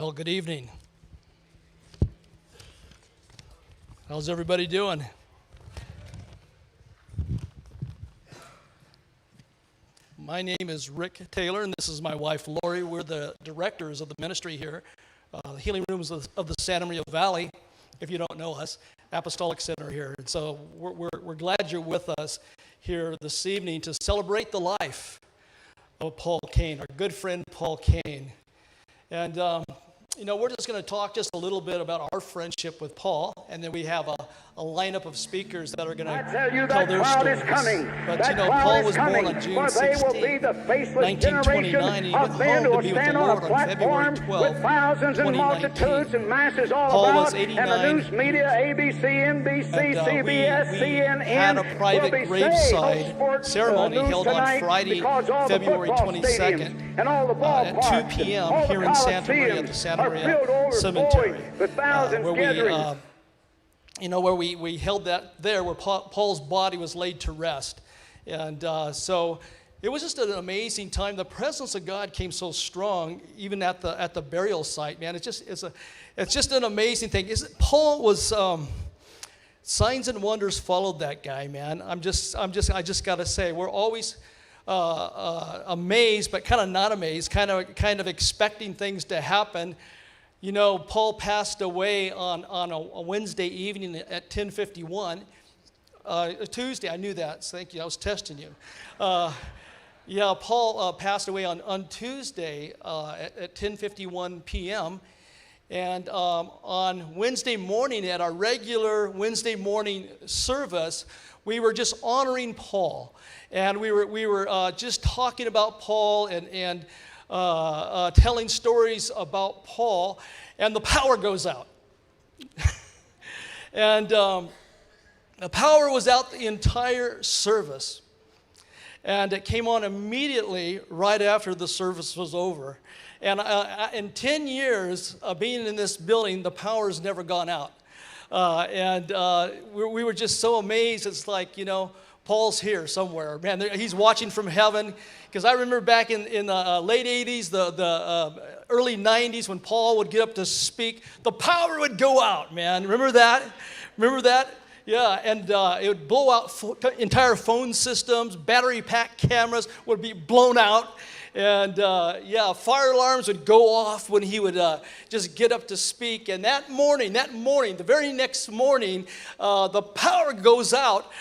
Well, good evening. How's everybody doing? My name is Rick Taylor, and this is my wife, Lori. We're the directors of the ministry here, the Healing Rooms of the Santa Maria Valley, if you don't know us, Apostolic Center here. And so we're glad you're with us here this evening to celebrate the life of Paul Cain, our good friend Paul Cain. And, we're just going to talk just a little bit about our friendship with Paul, and then we have a lineup of speakers that are going to tell their stories. But, Paul was born on June 16, 1929, and he went home to be with the Lord on February 12, 2019. Paul was 89, and we had a private graveside ceremony held on Friday, February 22nd at 2 p.m. here in Santa Maria at the Santa Maria Cemetery, where we held that there, where Paul's body was laid to rest. And so it was just an amazing time. The presence of God came so strong, even at the burial site. Man, it's just an amazing thing. Paul was signs and wonders followed that guy, man. I just got to say, we're always amazed, but kind of not amazed, kind of expecting things to happen. Paul passed away on a Wednesday evening at 10:51. Tuesday, I knew that. So thank you. I was testing you. Paul passed away on Tuesday at 10:51 p.m. And on Wednesday morning, at our regular Wednesday morning service, we were just honoring Paul. And we were just talking about Paul and telling stories about Paul, and the power goes out. And the power was out the entire service. And it came on immediately right after the service was over. And in 10 years of being in this building, the power's never gone out. We were just so amazed. It's like, Paul's here somewhere. Man, he's watching from heaven. Because I remember back in the late 80s, the early 90s, when Paul would get up to speak, the power would go out, man. Remember that? Yeah, and it would blow out entire phone systems. Battery pack cameras would be blown out. And fire alarms would go off when he would just get up to speak. And that morning, the very next morning, the power goes out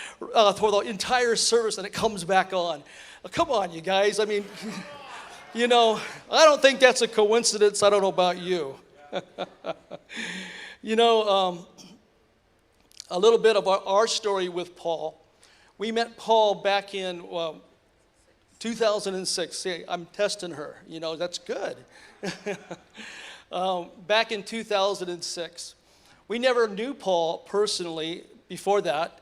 for the entire service, and it comes back on. Come on, you guys. I mean, I don't think that's a coincidence. I don't know about you. A little bit of our story with Paul. We met Paul back in 2006. See, I'm testing her. That's good. Back in 2006. We never knew Paul personally before that,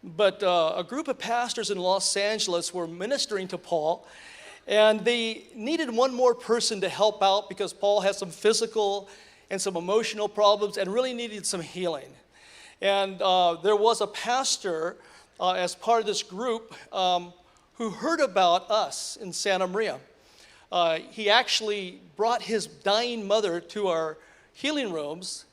but a group of pastors in Los Angeles were ministering to Paul, and they needed one more person to help out because Paul had some physical and some emotional problems and really needed some healing. And there was a pastor as part of this group who heard about us in Santa Maria. He actually brought his dying mother to our healing rooms,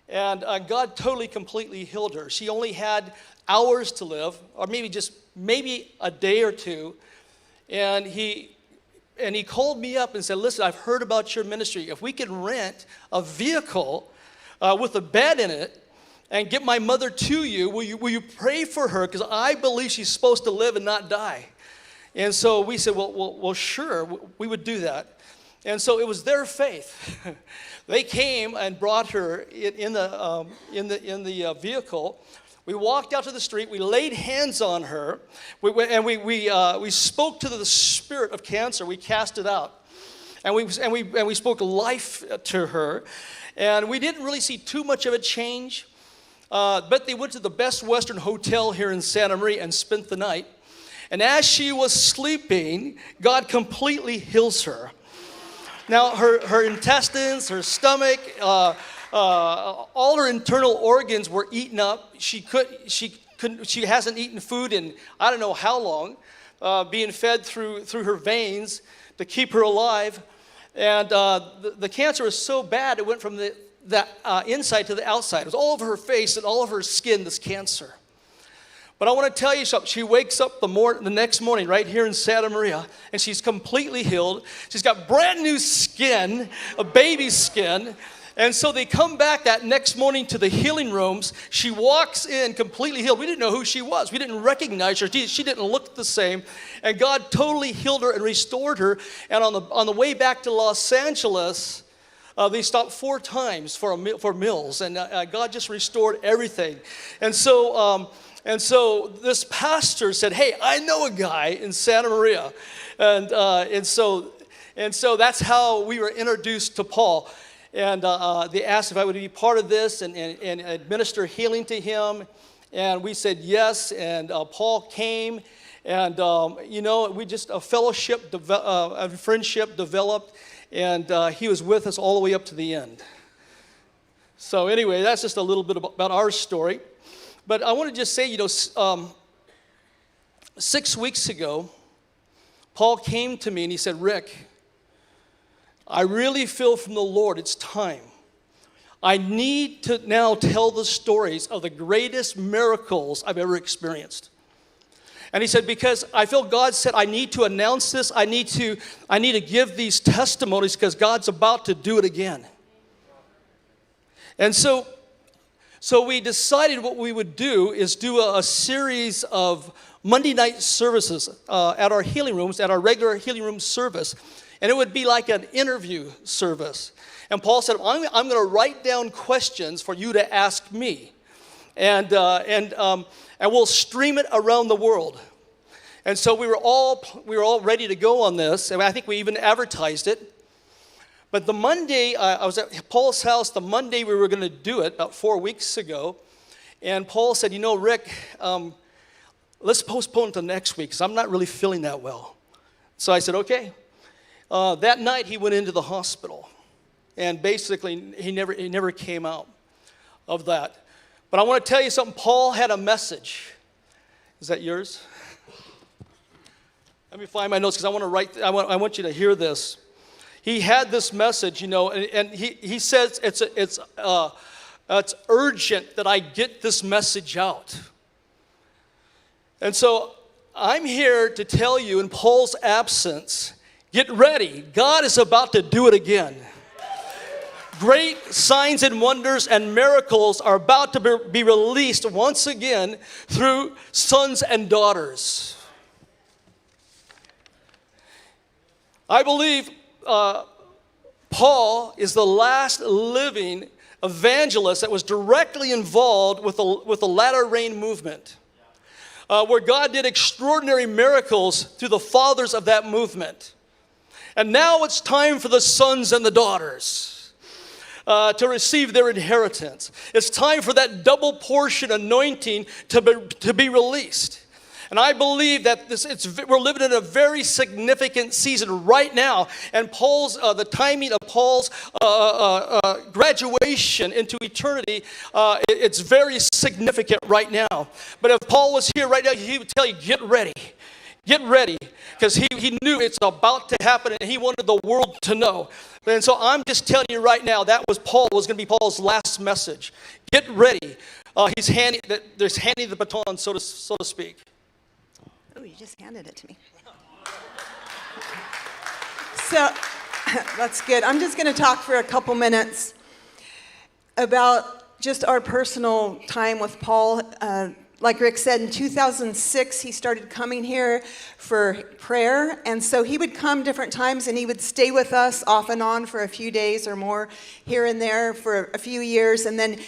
and God totally, completely healed her. She only had hours to live, or maybe a day or two, and he called me up and said, "Listen, I've heard about your ministry. If we can rent a vehicle with a bed in it and get my mother to you, will you pray for her? Because I believe she's supposed to live and not die." And so we said, well, sure, we would do that. And so it was their faith. They came and brought her in the vehicle. We walked out to the street. We laid hands on her, we spoke to the spirit of cancer. We cast it out, and we spoke life to her. And we didn't really see too much of a change, but they went to the Best Western Hotel here in Santa Maria and spent the night. And as she was sleeping, God completely heals her. Now, her intestines, her stomach, all her internal organs were eaten up. She hasn't eaten food in I don't know how long, being fed through her veins to keep her alive. And the cancer was so bad, it went from the inside to the outside. It was all over her face and all over her skin, this cancer. But I want to tell you something. She wakes up the next morning right here in Santa Maria, and she's completely healed. She's got brand new skin, a baby skin. And so they come back that next morning to the healing rooms. She walks in completely healed. We didn't know who she was. We didn't recognize her. She didn't look the same. And God totally healed her and restored her. And on the way back to Los Angeles, they stopped 4 times for meals. And God just restored everything. And so this pastor said, hey, I know a guy in Santa Maria. And so that's how we were introduced to Paul. And they asked if I would be part of this and administer healing to him. And we said yes. And Paul came. And, we just, a fellowship, a friendship developed. And he was with us all the way up to the end. So anyway, that's just a little bit about our story. But I want to just say, 6 weeks ago, Paul came to me and he said, Rick, I really feel from the Lord it's time. I need to now tell the stories of the greatest miracles I've ever experienced. And he said, because I feel God said I need to announce this. I need to give these testimonies because God's about to do it again. And so we decided what we would do is do a series of Monday night services at our healing rooms, at our regular healing room service. And it would be like an interview service. And Paul said, I'm going to write down questions for you to ask me. And we'll stream it around the world. And so we were all ready to go on this. And I think we even advertised it. But the Monday, I was at Paul's house the Monday we were going to do it, about 4 weeks ago. And Paul said, Rick, let's postpone it to next week because I'm not really feeling that well. So I said, okay. That night he went into the hospital, and basically he never came out of that. But I want to tell you something. Paul had a message. Is that yours? Let me find my notes because I want you to hear this. He had this message, and he says it's urgent that I get this message out. And so I'm here to tell you in Paul's absence, get ready. God is about to do it again. Great signs and wonders and miracles are about to be released once again through sons and daughters. I believe Paul is the last living evangelist that was directly involved with the latter rain movement, where God did extraordinary miracles through the fathers of that movement. And now it's time for the sons and the daughters to receive their inheritance. It's time for that double portion anointing to be released. And I believe that we're living in a very significant season right now. And the timing of Paul's graduation into eternity, it's very significant right now. But if Paul was here right now, he would tell you, get ready. Get ready, because he knew it's about to happen, and he wanted the world to know. And so I'm just telling you right now, was going to be Paul's last message. Get ready. He's handing the baton, so to speak. Oh, you just handed it to me. So that's good. I'm just going to talk for a couple minutes about just our personal time with Paul. Like Rick said, in 2006, he started coming here for prayer. And so he would come different times, and he would stay with us off and on for a few days or more here and there for a few years. And then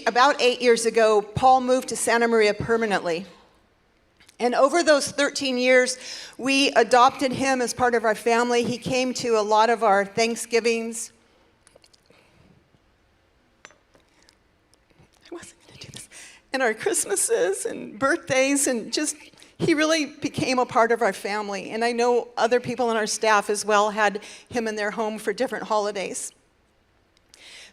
about 8 years ago, Paul moved to Santa Maria permanently. And over those 13 years, we adopted him as part of our family. He came to a lot of our Thanksgivings. And our Christmases and birthdays, and just, he really became a part of our family. And I know other people on our staff as well had him in their home for different holidays.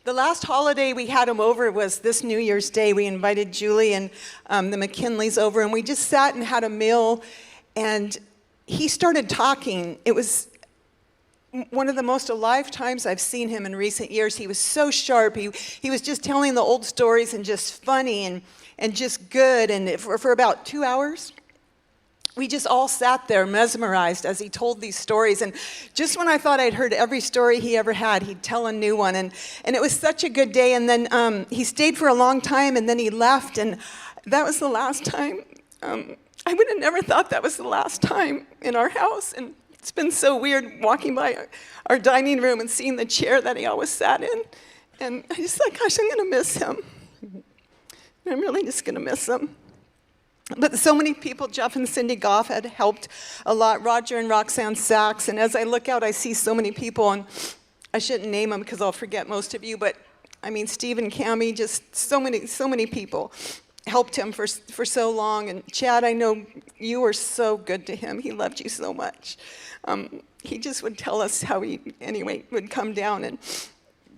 The last holiday we had him over was this New Year's Day. We invited Julie and the McKinleys over, and we just sat and had a meal, and he started talking. one of the most alive times I've seen him in recent years. He was so sharp. He was just telling the old stories and just funny and just good. And for about 2 hours, we just all sat there mesmerized as he told these stories. And just when I thought I'd heard every story he ever had, he'd tell a new one. And it was such a good day. And then he stayed for a long time, and then he left. And that was the last time. I would have never thought that was the last time in our house. And it's been so weird walking by our dining room and seeing the chair that he always sat in. And I just thought, gosh, I'm going to miss him. I'm really just going to miss him. But so many people, Jeff and Cindy Goff had helped a lot, Roger and Roxanne Sachs. And as I look out, I see so many people, and I shouldn't name them because I'll forget most of you, but I mean, Steve and Cammie, just so many people helped him for so long. And Chad, I know you were so good to him. He loved you so much. He just would tell us how he, anyway, would come down and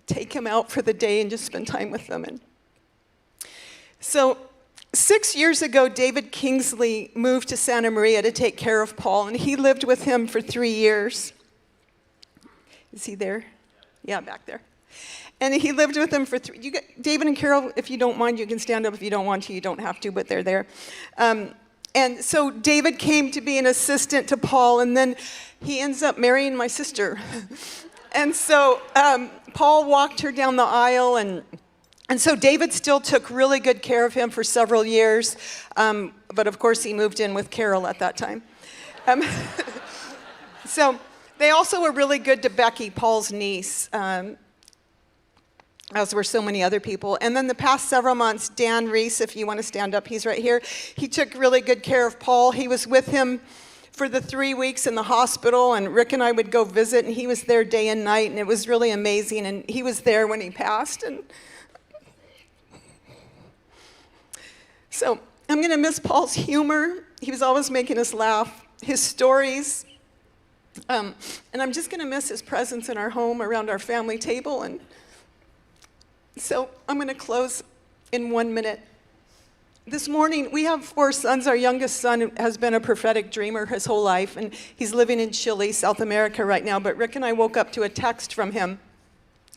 take him out for the day and just spend time with them. And so 6 years ago, David Kingsley moved to Santa Maria to take care of Paul, and he lived with him for 3 years. Is he there? Yeah, back there. And he lived with him for David and Carol, if you don't mind, you can stand up. If you don't want to, you don't have to, but they're there. And so David came to be an assistant to Paul, and then he ends up marrying my sister. And so Paul walked her down the aisle, and so David still took really good care of him for several years, but of course he moved in with Carol at that time. So they also were really good to Becky, Paul's niece, as were so many other people. And then the past several months, Dan Reese, if you want to stand up, he's right here. He took really good care of Paul. He was with him for the 3 weeks in the hospital, and Rick and I would go visit, and he was there day and night, and it was really amazing. And he was there when he passed, and so I'm going to miss Paul's humor. He was always making us laugh, his stories. And I'm just going to miss his presence in our home around our family table. And so I'm going to close in 1 minute. This morning, we have 4 sons. Our youngest son has been a prophetic dreamer his whole life, and he's living in Chile, South America right now. But Rick and I woke up to a text from him.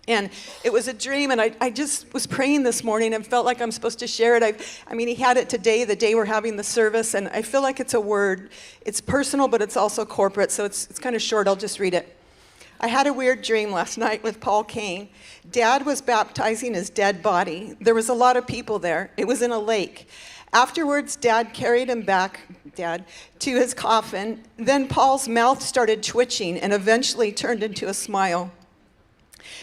And it was a dream, and I just was praying this morning and felt like I'm supposed to share it. I mean, he had it today, the day we're having the service, and I feel like it's a word. It's personal, but it's also corporate, so it's kind of short. I'll just read it. I had a weird dream last night with Paul Cain. Dad was baptizing his dead body. There was a lot of people there. It was in a lake. Afterwards, Dad carried him back, to his coffin. Then Paul's mouth started twitching and eventually turned into a smile.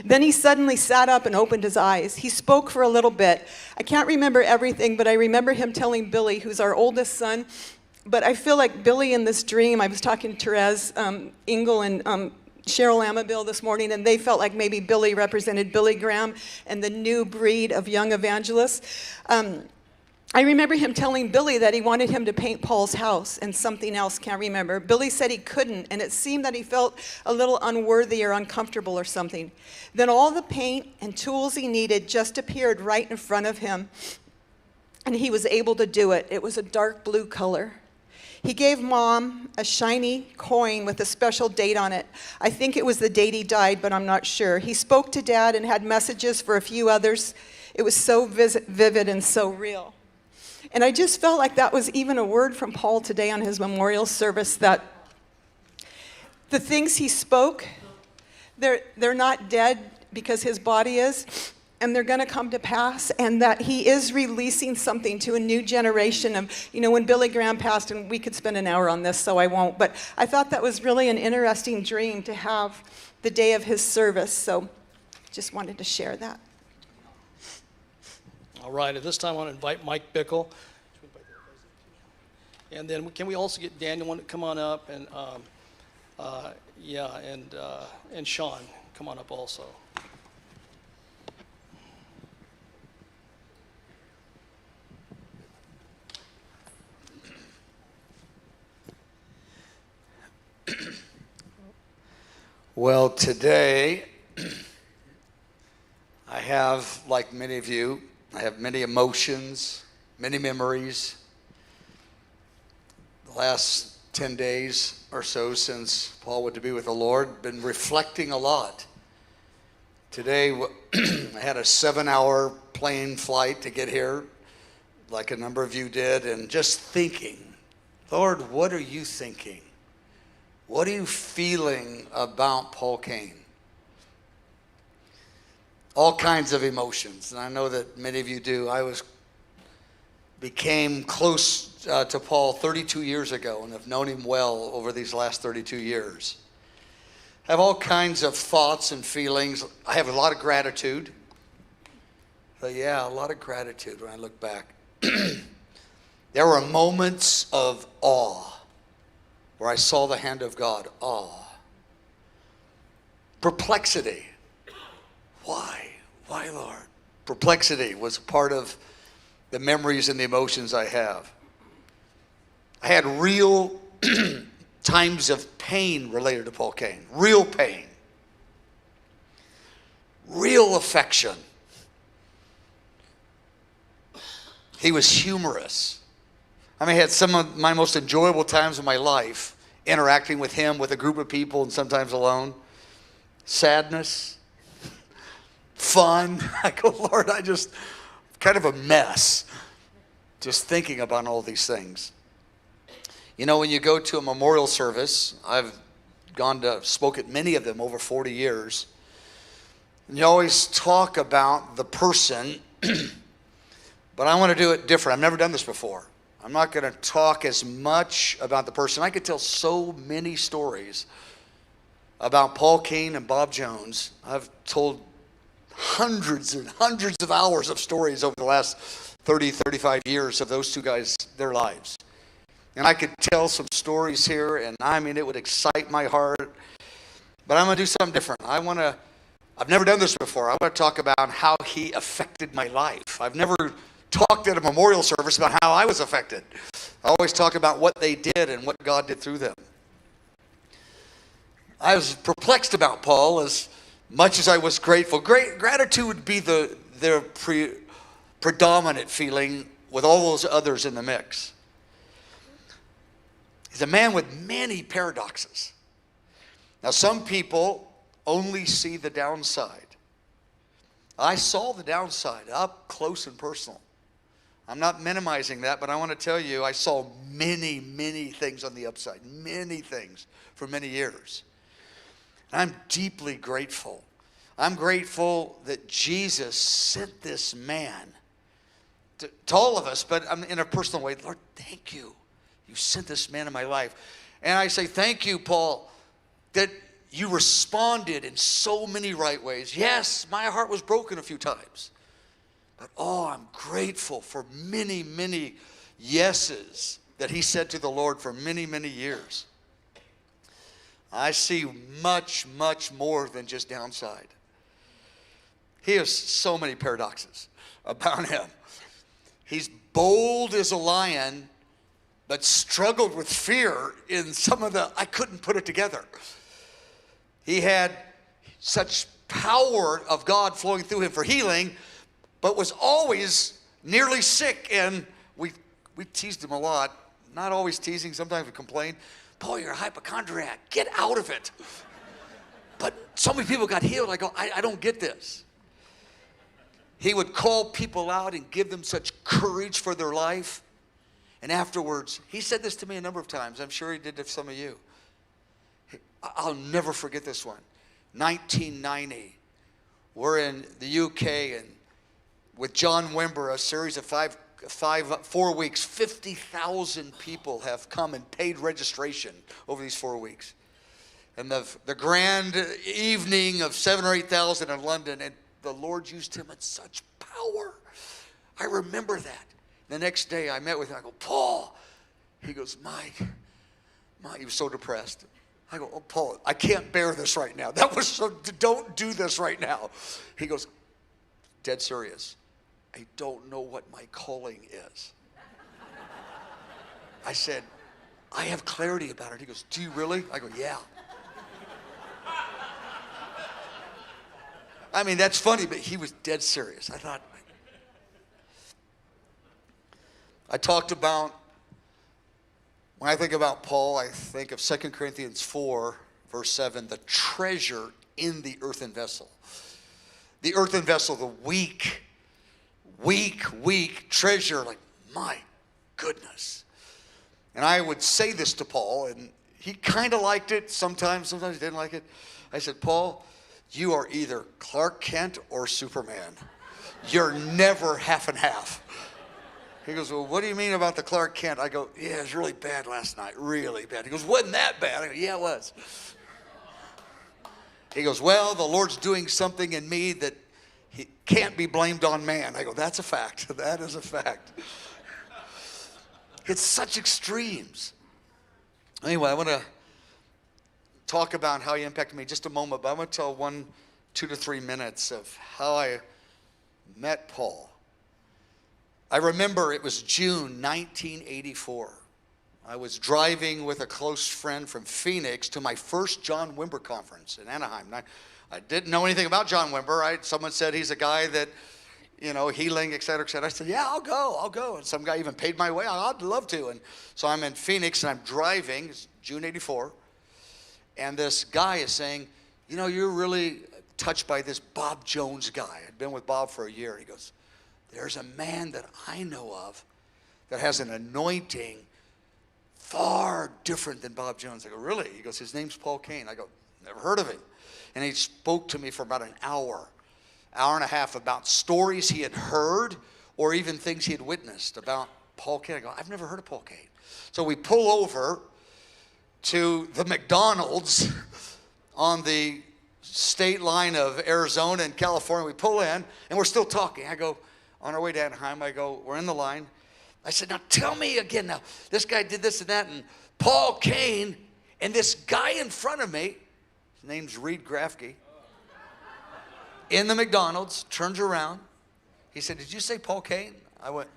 Then he suddenly sat up and opened his eyes. He spoke for a little bit. I can't remember everything, but I remember him telling Billy, who's our oldest son. But I feel like Billy in this dream, I was talking to Therese, Engel, and Cheryl Amabile this morning, and they felt like maybe Billy represented Billy Graham and the new breed of young evangelists. I remember him telling Billy that he wanted him to paint Paul's house and something else, can't remember. Billy said he couldn't, and it seemed that he felt a little unworthy or uncomfortable or something. Then all the paint and tools he needed just appeared right in front of him, and he was able to do it. It was a dark blue color. He gave Mom a shiny coin with a special date on it. I think it was the date he died, but I'm not sure. He spoke to Dad and had messages for a few others. It was so vivid and so real. And I just felt like that was even a word from Paul today on his memorial service, that the things he spoke, they're not dead because his body is, and they're going to come to pass, and that he is releasing something to a new generation of, when Billy Graham passed, and we could spend an hour on this, so I won't, but I thought that was really an interesting dream to have the day of his service, so just wanted to share that. All right, at this time I want to invite Mike Bickle. And then can we also get Daniel to come on up, and and Sean, come on up also. Well, today I have, like many of you, I have many emotions, many memories. The last 10 days or so since Paul went to be with the Lord. Been reflecting a lot. Today, I had a 7-hour plane flight to get here, like a number of you did, and just thinking, Lord, what are you thinking? What are you feeling about Paul Cain? All kinds of emotions, and I know that many of you do. I became close to Paul 32 years ago and have known him well over these last 32 years. I have all kinds of thoughts and feelings. I have a lot of gratitude. But yeah, a lot of gratitude when I look back. There were moments of awe where I saw the hand of God. Awe. Perplexity. Why? Why, Lord? Perplexity was a part of the memories and the emotions I have. I had real times of pain related to Paul Cain. Real pain. Real affection. He was humorous. I had some of my most enjoyable times of my life interacting with him, with a group of people, and sometimes alone. Sadness. Fun. I go, Lord, I just kind of a mess just thinking about all these things. You know, when you go to a memorial service, I've spoke at many of them over 40 years, and you always talk about the person, but I want to do it different. I've never done this before. I'm not going to talk as much about the person. I could tell so many stories about Paul Cain and Bob Jones. I've told hundreds and hundreds of hours of stories over the last 30, 35 years of those two guys, their lives. And I could tell some stories here, and it would excite my heart. But I'm going to do something different. I've never done this before. I want to talk about how he affected my life. I've never talked at a memorial service about how I was affected. I always talk about what they did and what God did through them. I was perplexed about Paul as much as I was grateful. Gratitude would be their predominant feeling with all those others in the mix. He's a man with many paradoxes. Now, some people only see the downside. I saw the downside up close and personal. I'm not minimizing that, but I want to tell you, I saw many, many things on the upside, many things for many years. And I'm deeply grateful. I'm grateful that Jesus sent this man to all of us, but in a personal way. Lord, thank you. You sent this man in my life. And I say, thank you, Paul, that you responded in so many right ways. Yes, my heart was broken a few times. But I'm grateful for many, many yeses that he said to the Lord for many, many years. I see much, much more than just downside. He has so many paradoxes about him. He's bold as a lion, but struggled with fear in some of I couldn't put it together. He had such power of God flowing through him for healing, but was always nearly sick, and we teased him a lot. Not always teasing, sometimes we complained. Paul, you're a hypochondriac. Get out of it. But so many people got healed. I go, I don't get this. He would call people out and give them such courage for their life. And afterwards, he said this to me a number of times. I'm sure he did to some of you. I'll never forget this one. 1990. We're in the UK, and with John Wimber, a series of 4 weeks, 50,000 people have come and paid registration over these 4 weeks. And the grand evening of 7,000 or 8,000 in London, and the Lord used him in such power. I remember that. The next day I met with him. I go, Paul. He goes, Mike. He was so depressed. I go, Paul, I can't bear this right now. Don't do this right now. He goes, dead serious. I don't know what my calling is. I said, I have clarity about it. He goes, do you really? I go, yeah. That's funny, but he was dead serious. I talked about When I think about Paul, I think of 2 Corinthians 4, verse 7, the treasure in the earthen vessel. The earthen vessel, the weak treasure, like, my goodness. And I would say this to Paul, and he kind of liked it. Sometimes he didn't like it. I said, Paul, you are either Clark Kent or Superman. You're never half and half. He goes, well, what do you mean about the Clark Kent? I go, yeah, it was really bad last night, really bad. He goes, wasn't that bad? I go, yeah, it was. He goes, well, the Lord's doing something in me that he can't be blamed on man. I go, that's a fact. That is a fact. It's such extremes. Anyway, I want to talk about how he impacted me in just a moment, but I'm going to tell 2 to 3 minutes of how I met Paul. I remember it was June 1984. I was driving with a close friend from Phoenix to my first John Wimber conference in Anaheim. I didn't know anything about John Wimber. Someone said he's a guy that, healing, et cetera, et cetera. I said, yeah, I'll go. And some guy even paid my way. I'd love to. And so I'm in Phoenix and I'm driving. It's June 84. And this guy is saying, you're really touched by this Bob Jones guy. I'd been with Bob for a year. He goes, there's a man that I know of that has an anointing far different than Bob Jones. I go, really? He goes, his name's Paul Cain. I go, never heard of him. And he spoke to me for about an hour and a half about stories he had heard or even things he had witnessed about Paul Cain. I go, I've never heard of Paul Cain. So we pull over to the McDonald's on the state line of Arizona and California. We pull in and we're still talking. I go, on our way to Anaheim, I go, we're in the line. I said, now tell me again now, this guy did this and that, and Paul Cain, and this guy in front of me, his name's Reed Grafke, in the McDonald's, turns around. He said, did you say Paul Cain? I went,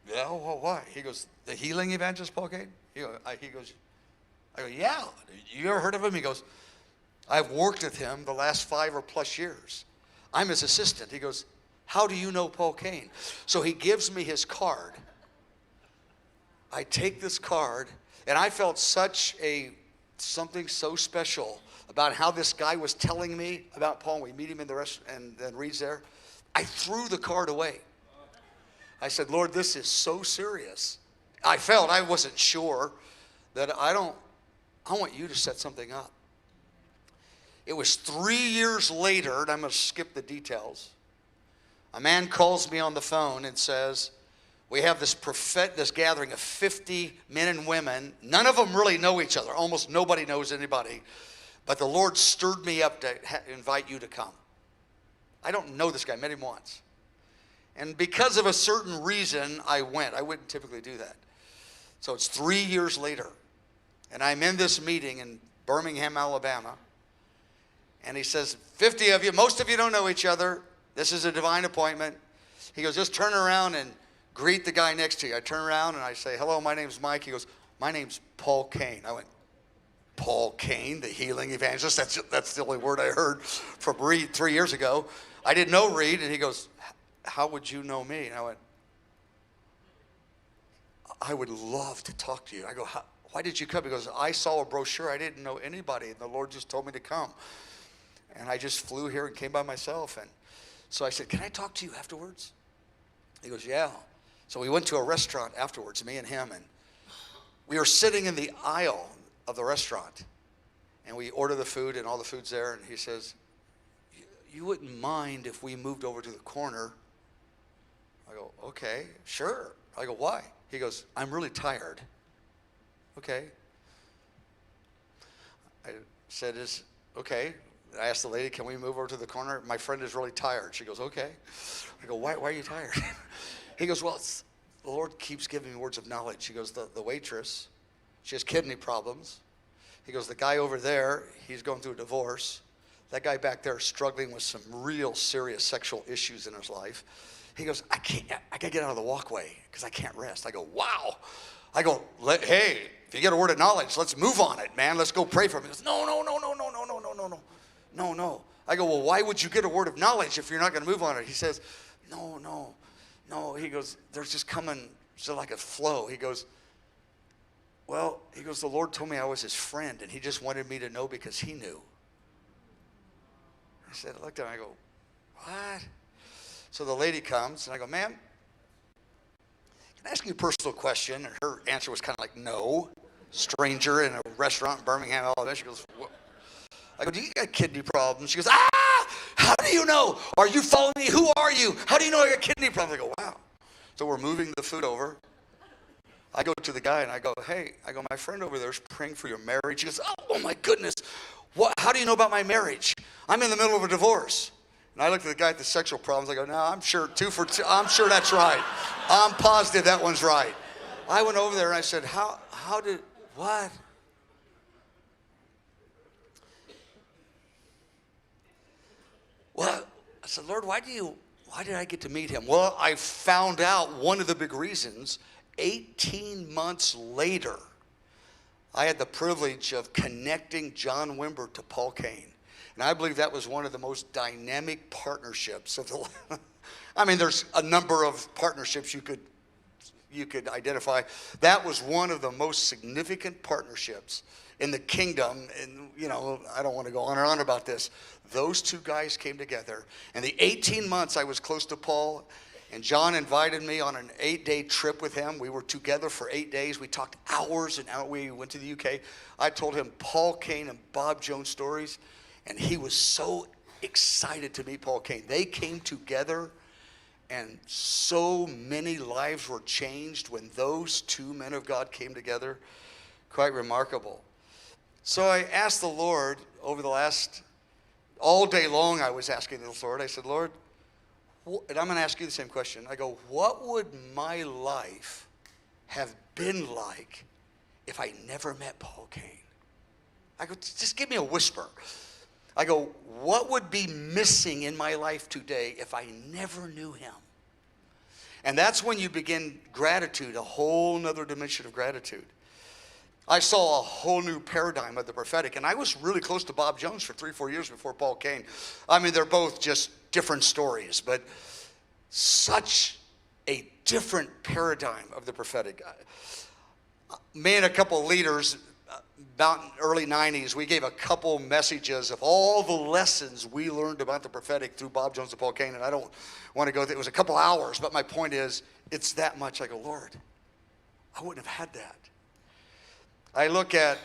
yeah, well, why? He goes, the healing evangelist Paul Cain? He goes, I go, yeah. You ever heard of him? He goes, I've worked with him the last 5 or plus years. I'm his assistant. He goes, how do you know Paul Cain? So he gives me his card. I take this card, and I felt something so special about how this guy was telling me about Paul. We meet him in the restaurant, and then Reed's there. I threw the card away. I said, Lord, this is so serious. I wasn't sure that I want you to set something up. It was 3 years later, and I'm going to skip the details. A man calls me on the phone and says, we have this gathering of 50 men and women. None of them really know each other. Almost nobody knows anybody. But the Lord stirred me up to invite you to come. I don't know this guy. I met him once. And because of a certain reason, I went. I wouldn't typically do that. So it's 3 years later. And I'm in this meeting in Birmingham, Alabama. And he says, 50 of you, most of you don't know each other. This is a divine appointment. He goes, just turn around and greet the guy next to you. I turn around and I say, hello, my name's Mike. He goes, my name's Paul Cain. I went, Paul Cain, the healing evangelist? That's the only word I heard from Reed 3 years ago. I didn't know Reed. And he goes, how would you know me? And I went, I would love to talk to you. I go, why did you come? He goes, I saw a brochure. I didn't know anybody. And the Lord just told me to come. And I just flew here and came by myself. And so I said, can I talk to you afterwards? He goes, yeah. So we went to a restaurant afterwards, me and him, and we were sitting in the aisle of the restaurant, and we order the food, and all the food's there, and he says, you wouldn't mind if we moved over to the corner? I go, okay, sure. I go, why? He goes, I'm really tired. Okay. I said, okay. I asked the lady, can we move over to the corner? My friend is really tired. She goes, okay. I go, why are you tired? He goes, well, the Lord keeps giving me words of knowledge. He goes, the waitress, she has kidney problems. He goes, the guy over there, he's going through a divorce. That guy back there is struggling with some real serious sexual issues in his life. He goes, I got to get out of the walkway because I can't rest. I go, wow. I go, hey, if you get a word of knowledge, let's move on it, man. Let's go pray for him. He goes, no. I go, well, why would you get a word of knowledge if you're not going to move on it? He says, no. He goes, there's just coming, so like a flow. He goes, well, he goes, the Lord told me I was his friend, and he just wanted me to know because he knew. I said, I looked at him, I go, what? So the lady comes, and I go, ma'am, can I ask you a personal question? And her answer was kind of like, no. Stranger in a restaurant in Birmingham, Alabama. She goes, what? I go, do you got kidney problems? She goes, how do you know? Are you following me? Who are you? How do you know I got kidney problems? I go, wow. So we're moving the food over. I go to the guy and I go, hey, my friend over there is praying for your marriage. He goes, oh my goodness. What? How do you know about my marriage? I'm in the middle of a divorce. And I looked at the guy at the sexual problems. I go, no, I'm sure 2 for 2. I'm sure that's right. I'm positive that one's right. I went over there and I said, what? Well, I said, Lord, why did I get to meet him? Well, I found out one of the big reasons. 18 months later, I had the privilege of connecting John Wimber to Paul Cain. And I believe that was one of the most dynamic partnerships of the I mean, there's a number of partnerships you could identify. That was one of the most significant partnerships in the kingdom. And, I don't want to go on and on about this. Those two guys came together. And the 18 months I was close to Paul, and John invited me on an 8-day trip with him. We were together for 8 days. We talked hours and hours. We went to the UK. I told him Paul Cain and Bob Jones stories, and he was so excited to meet Paul Cain. They came together, and so many lives were changed when those two men of God came together. Quite remarkable. So I asked the Lord over the last, all day long I was asking the Lord. I said, Lord, and I'm going to ask you the same question. I go, what would my life have been like if I never met Paul Cain? I go, just give me a whisper. I go, what would be missing in my life today if I never knew him? And that's when you begin gratitude, a whole nother dimension of gratitude. I saw a whole new paradigm of the prophetic, and I was really close to Bob Jones for 3-4 years before Paul Cain. I mean, they're both just different stories, but such a different paradigm of the prophetic. Me and a couple of leaders, about early 90s, we gave a couple messages of all the lessons we learned about the prophetic through Bob Jones and Paul Cain, and I don't want to go through, it was a couple hours, but my point is, it's that much. I go, Lord, I wouldn't have had that. I look at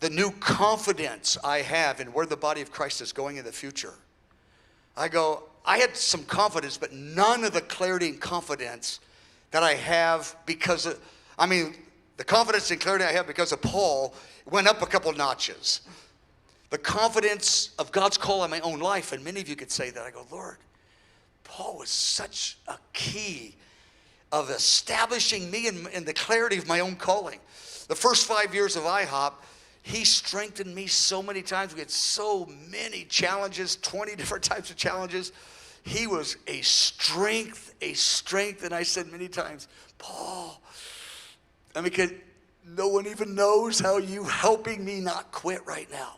the new confidence I have in where the body of Christ is going in the future. I go, I had some confidence, but none of the clarity and confidence that I have because of, the confidence and clarity I have because of Paul went up a couple notches. The confidence of God's call on my own life, and many of you could say that. I go, Lord, Paul was such a key of establishing me in the clarity of my own calling. The first 5 years of IHOP, he strengthened me so many times. We had so many challenges, 20 different types of challenges. He was a strength. And I said many times, Paul, no one even knows how you helping me not quit right now.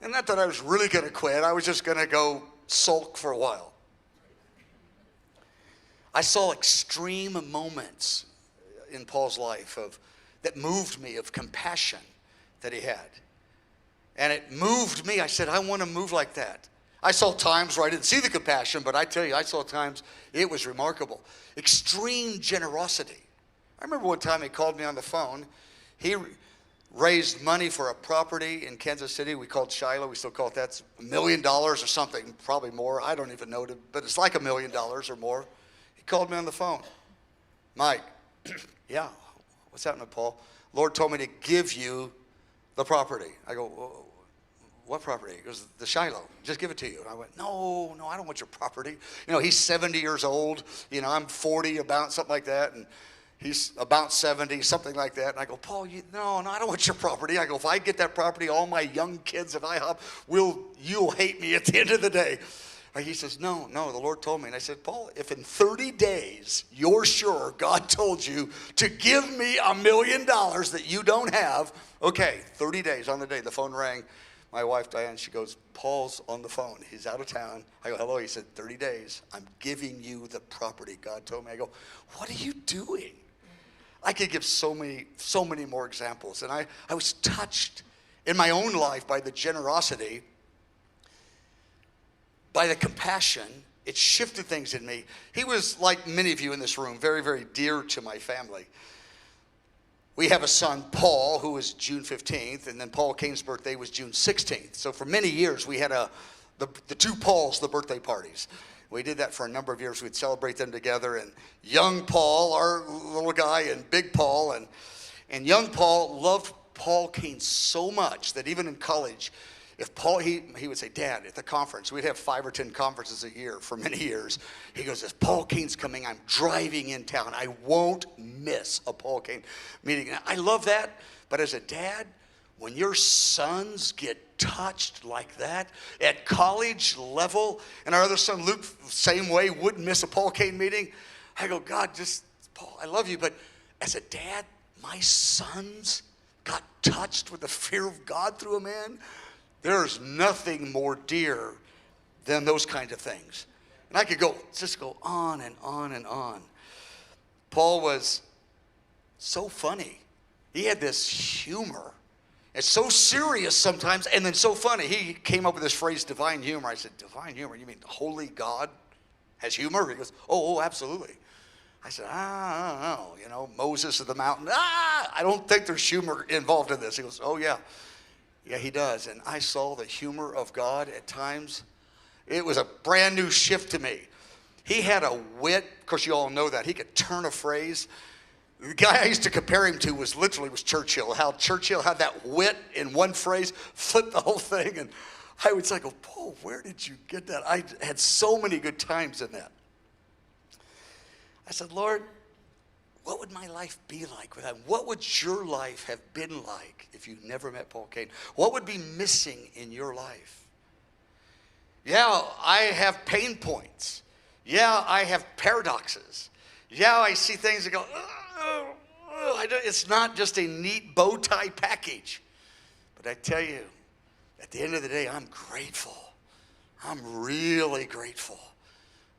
And not that I was really going to quit. I was just going to go sulk for a while. I saw extreme moments in Paul's life that moved me, of compassion that he had. And it moved me. I said, I want to move like that. I saw times where I didn't see the compassion, but I tell you, I saw times it was remarkable. Extreme generosity. I remember one time he called me on the phone. He raised money for a property in Kansas City. We called Shiloh. We still call it that. $1 million or something, probably more. I don't even know, but it's like $1 million or more. He called me on the phone. Mike, yeah, what's happening, Paul? Lord told me to give you the property. I go, well, what property? He goes, the Shiloh. Just give it to you. And I went, no, I don't want your property. He's 70 years old. I'm 40, about something like that. And he's about 70, something like that. And I go, Paul, no, I don't want your property. I go, if I get that property, all my young kids at IHOP, you'll hate me at the end of the day. And he says, no, the Lord told me. And I said, Paul, if in 30 days you're sure God told you to give me $1 million that you don't have, okay, 30 days on the day. The phone rang. My wife, Diane, she goes, Paul's on the phone. He's out of town. I go, hello. He said, 30 days. I'm giving you the property God told me. I go, what are you doing? I could give so many more examples. And I was touched in my own life by the generosity, by the compassion. It shifted things in me. He was, like many of you in this room, very, very dear to my family. We have a son, Paul, who was June 15th, and then Paul Cain's birthday was June 16th. So for many years, we had the two Pauls, the birthday parties. We did that for a number of years. We'd celebrate them together. And young Paul, our little guy, and big Paul. And young Paul loved Paul Cain so much that even in college, if Paul, he would say, Dad, at the conference, we'd have 5 or 10 conferences a year for many years. He goes, if Paul Cain's coming, I'm driving in town. I won't miss a Paul Cain meeting. And I love that. But as a dad, when your sons get touched like that at college level, and our other son, Luke, same way, wouldn't miss a Paul Cain meeting, I go, God, Paul, I love you. But as a dad, my sons got touched with the fear of God through a man. There's nothing more dear than those kinds of things. And I could just go on and on and on. Paul was so funny. He had this humor. It's so serious sometimes and then so funny. He came up with this phrase, divine humor. I said, divine humor? You mean holy God has humor? He goes, oh, absolutely. I said, I don't know. Moses of the mountain. I don't think there's humor involved in this. He goes, oh, yeah. Yeah, he does. And I saw the humor of God at times. It was a brand new shift to me. He had a wit. Of course, you all know that. He could turn a phrase. The guy I used to compare him to was Churchill. How Churchill had that wit in one phrase, flipped the whole thing. And I would say, Paul, where did you get that? I had so many good times in that. I said, Lord, what would my life be like with that? What would your life have been like if you never met Paul Cain? What would be missing in your life? Yeah, I have pain points. Yeah, I have paradoxes. Yeah, I see things that go, it's not just a neat bow tie package. But I tell you, at the end of the day, I'm grateful. I'm really grateful.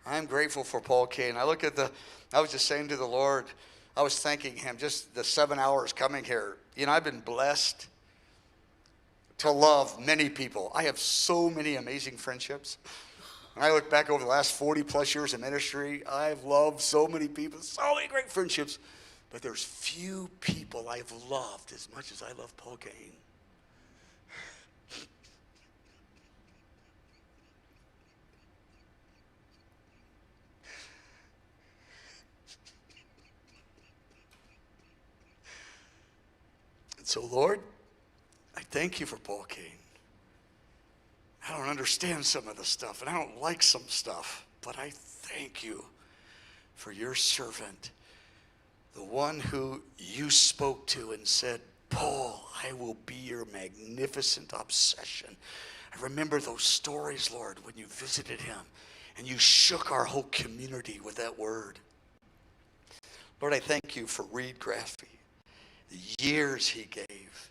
I'm grateful for Paul Cain. I was just saying to the Lord, I was thanking him, just the 7 hours coming here. I've been blessed to love many people. I have so many amazing friendships. When I look back over the last 40 plus years of ministry, I've loved so many people, so many great friendships. But there's few people I've loved as much as I love Paul Cain. So, Lord, I thank you for Paul Cain. I don't understand some of the stuff, and I don't like some stuff, but I thank you for your servant, the one who you spoke to and said, Paul, I will be your magnificent obsession. I remember those stories, Lord, when you visited him, and you shook our whole community with that word. Lord, I thank you for Reed Graffy. The years he gave.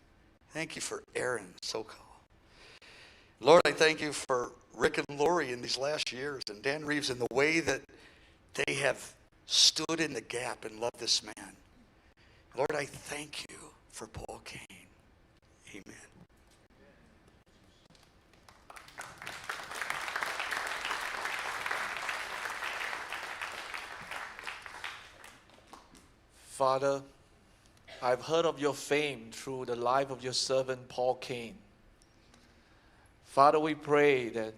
Thank you for Aaron Sokol. Lord, I thank you for Rick and Lori in these last years and Dan Reeves in the way that they have stood in the gap and loved this man. Lord, I thank you for Paul Cain. Amen. Father, I've heard of your fame through the life of your servant Paul Cain. Father, we pray that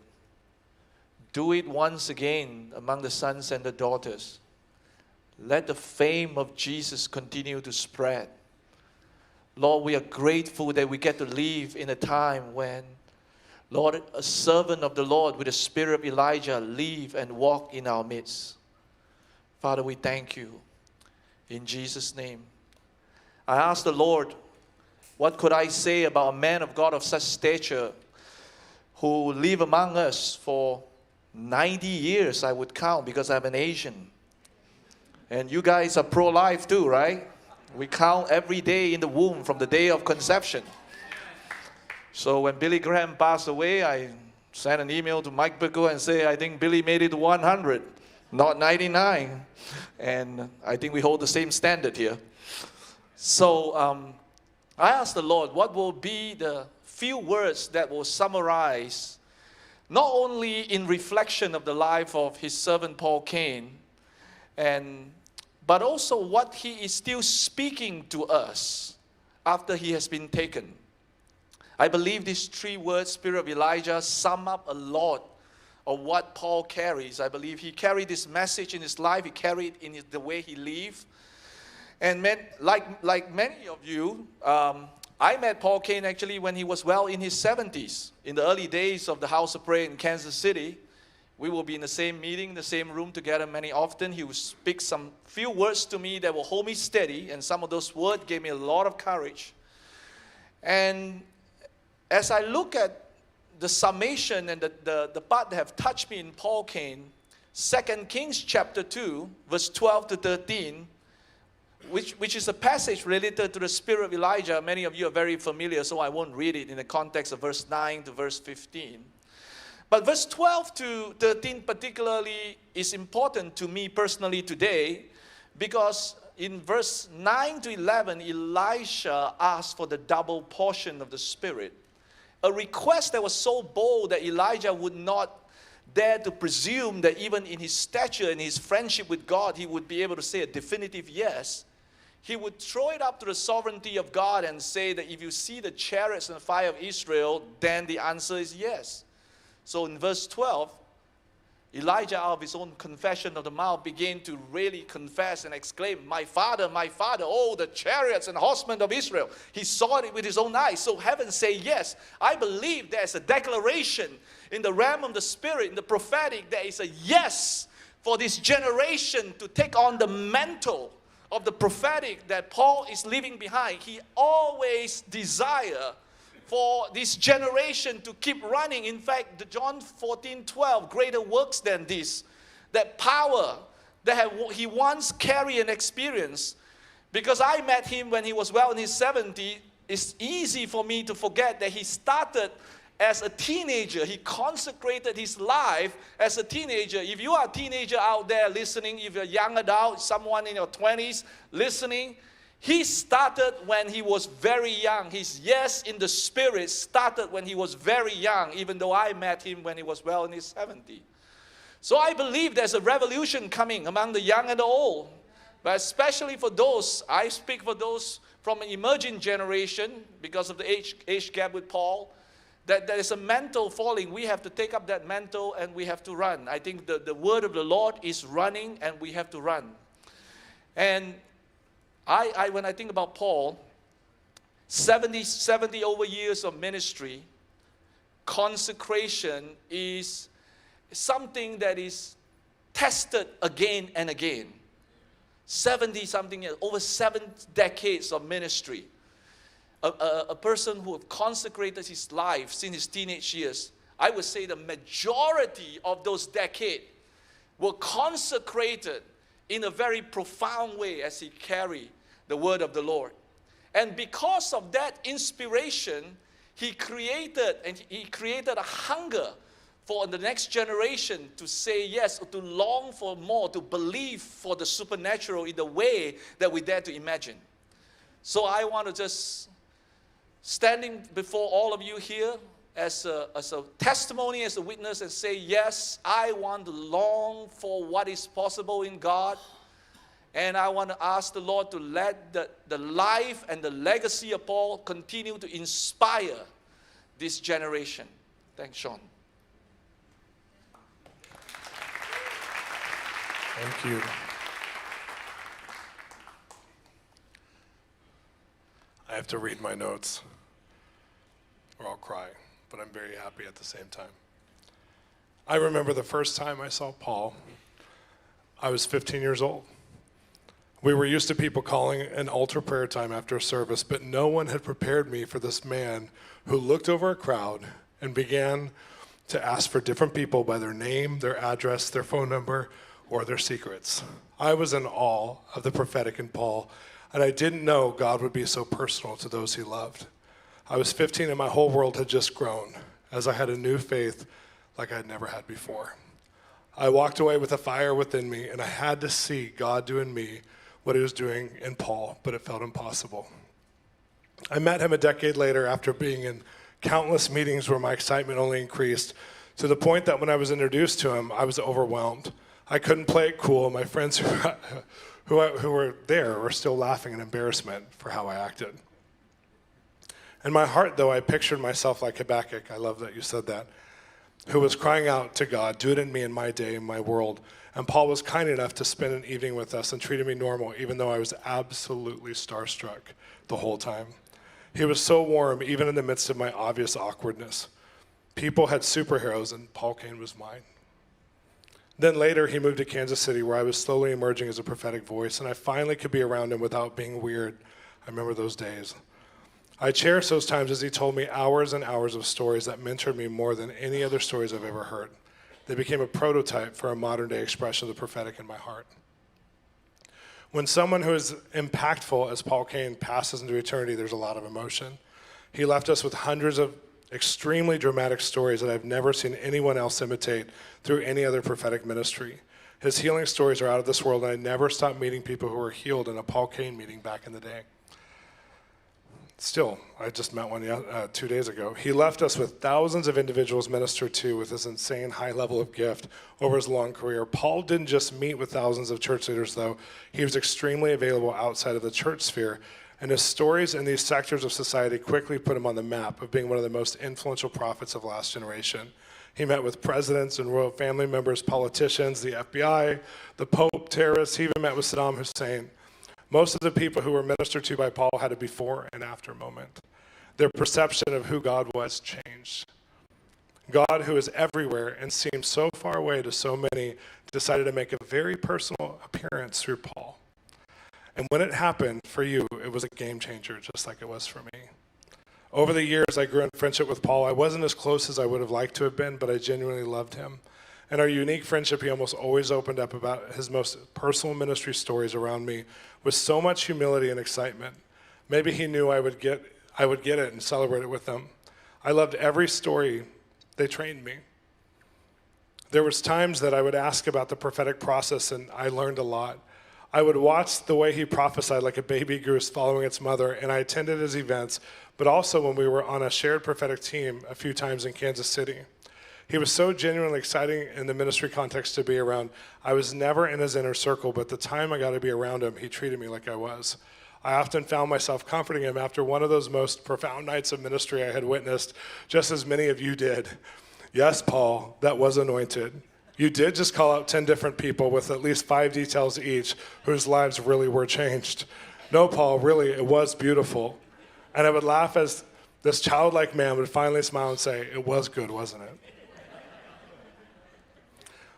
do it once again among the sons and the daughters. Let the fame of Jesus continue to spread. Lord, we are grateful that we get to live in a time when, Lord, a servant of the Lord with the spirit of Elijah live and walk in our midst. Father, we thank you. In Jesus' name. I asked the Lord, what could I say about a man of God of such stature who lived among us for 90 years, I would count, because I'm an Asian. And you guys are pro-life too, right? We count every day in the womb from the day of conception. So when Billy Graham passed away, I sent an email to Mike Bickle and say, I think Billy made it to 100, not 99. And I think we hold the same standard here. So I asked the Lord, what will be the few words that will summarize not only in reflection of the life of his servant Paul Cain, but also what he is still speaking to us after he has been taken. I believe these 3 words, Spirit of Elijah, sum up a lot of what Paul carries. I believe he carried this message in his life, he carried it in the way he lived. And like many of you, I met Paul Cain actually when he was well in his 70s. In the early days of the House of Prayer in Kansas City, we will be in the same meeting, the same room together many often. He would speak some few words to me that will hold me steady, and some of those words gave me a lot of courage. And as I look at the summation and the part that have touched me in Paul Cain, 2 Kings chapter 2, verse 12 to 13, which is a passage related to the spirit of Elijah. Many of you are very familiar, so I won't read it in the context of verse 9 to verse 15. But verse 12 to 13 particularly is important to me personally today, because in verse 9 to 11, Elisha asked for the double portion of the Spirit. A request that was so bold that Elijah would not dare to presume that even in his stature and his friendship with God, he would be able to say a definitive yes. He would throw it up to the sovereignty of God and say that if you see the chariots and the fire of Israel, then the answer is yes. So in verse 12, Elijah, out of his own confession of the mouth, began to really confess and exclaim, my father, oh, the chariots and horsemen of Israel. He saw it with his own eyes. So heaven say yes. I believe there's a declaration in the realm of the Spirit, in the prophetic, there is a yes for this generation to take on the mantle of the prophetic that Paul is leaving behind. He always desired for this generation to keep running. In fact, the John 14:12, greater works than this, that power that he once carried and experienced. Because I met him when he was well in his 70s, it's easy for me to forget that he started as a teenager. He consecrated his life as a teenager. If you are a teenager out there listening, if you're a young adult, someone in your 20s listening, he started when he was very young. His yes in the Spirit started when he was very young, even though I met him when he was well in his 70s. So I believe there's a revolution coming among the young and the old. But especially for those, I speak for those from an emerging generation, because of the age gap with Paul, that there is a mantle falling. We have to take up that mantle and we have to run. I think the word of the Lord is running and we have to run. And when I think about Paul, 70 over years of ministry, consecration is something that is tested again and again. 70 something years, over 7 decades of ministry. A person who have consecrated his life since his teenage years, I would say the majority of those decades were consecrated in a very profound way as he carried the word of the Lord. And because of that inspiration, he created a hunger for the next generation to say yes, to long for more, to believe for the supernatural in the way that we dare to imagine. So I want to just standing before all of you here as a testimony, as a witness, and say, yes, I want to long for what is possible in God. And I want to ask the Lord to let the life and the legacy of Paul continue to inspire this generation. Thanks, Sean. Thank you. I have to read my notes or I'll cry, but I'm very happy at the same time. I remember the first time I saw Paul. I was 15 years old. We were used to people calling an altar prayer time after a service, but no one had prepared me for this man who looked over a crowd and began to ask for different people by their name, their address, their phone number, or their secrets. I was in awe of the prophetic in Paul, and I didn't know God would be so personal to those he loved. I was 15 and my whole world had just grown as I had a new faith like I had never had before. I walked away with a fire within me, and I had to see God do in me what he was doing in Paul, but it felt impossible. I met him a decade later after being in countless meetings where my excitement only increased, to the point that when I was introduced to him, I was overwhelmed. I couldn't play it cool. My friends who were there were still laughing in embarrassment for how I acted. In my heart, though, I pictured myself like Habakkuk, I love that you said that, who was crying out to God, do it in me, in my day, in my world. And Paul was kind enough to spend an evening with us and treated me normal, even though I was absolutely starstruck the whole time. He was so warm, even in the midst of my obvious awkwardness. People had superheroes, and Paul Cain was mine. Then later, he moved to Kansas City, where I was slowly emerging as a prophetic voice, and I finally could be around him without being weird. I remember those days. I cherish those times as he told me hours and hours of stories that mentored me more than any other stories I've ever heard. They became a prototype for a modern-day expression of the prophetic in my heart. When someone who is impactful as Paul Cain passes into eternity, there's a lot of emotion. He left us with hundreds of extremely dramatic stories that I've never seen anyone else imitate through any other prophetic ministry. His healing stories are out of this world, and I never stopped meeting people who were healed in a Paul Cain meeting back in the day. Still, I just met one 2 days ago. He left us with thousands of individuals ministered to with his insane high level of gift over his long career. Paul didn't just meet with thousands of church leaders, though. He was extremely available outside of the church sphere, and his stories in these sectors of society quickly put him on the map of being one of the most influential prophets of last generation. He met with presidents and royal family members, politicians, the FBI, the Pope, terrorists. He even met with Saddam Hussein. Most of the people who were ministered to by Paul had a before and after moment. Their perception of who God was changed. God, who is everywhere and seems so far away to so many, decided to make a very personal appearance through Paul. And when it happened for you, it was a game changer, just like it was for me. Over the years, I grew in friendship with Paul. I wasn't as close as I would have liked to have been, but I genuinely loved him. In our unique friendship, he almost always opened up about his most personal ministry stories around me with so much humility and excitement. Maybe he knew I would get it and celebrate it with them. I loved every story they trained me. There was times that I would ask about the prophetic process, and I learned a lot. I would watch the way he prophesied like a baby goose following its mother, and I attended his events, but also when we were on a shared prophetic team a few times in Kansas City. He was so genuinely exciting in the ministry context to be around. I was never in his inner circle, but the time I got to be around him, he treated me like I was. I often found myself comforting him after one of those most profound nights of ministry I had witnessed, just as many of you did. Yes, Paul, that was anointed. You did just call out 10 different people with at least 5 details each whose lives really were changed. No, Paul, really, it was beautiful. And I would laugh as this childlike man would finally smile and say, it was good, wasn't it?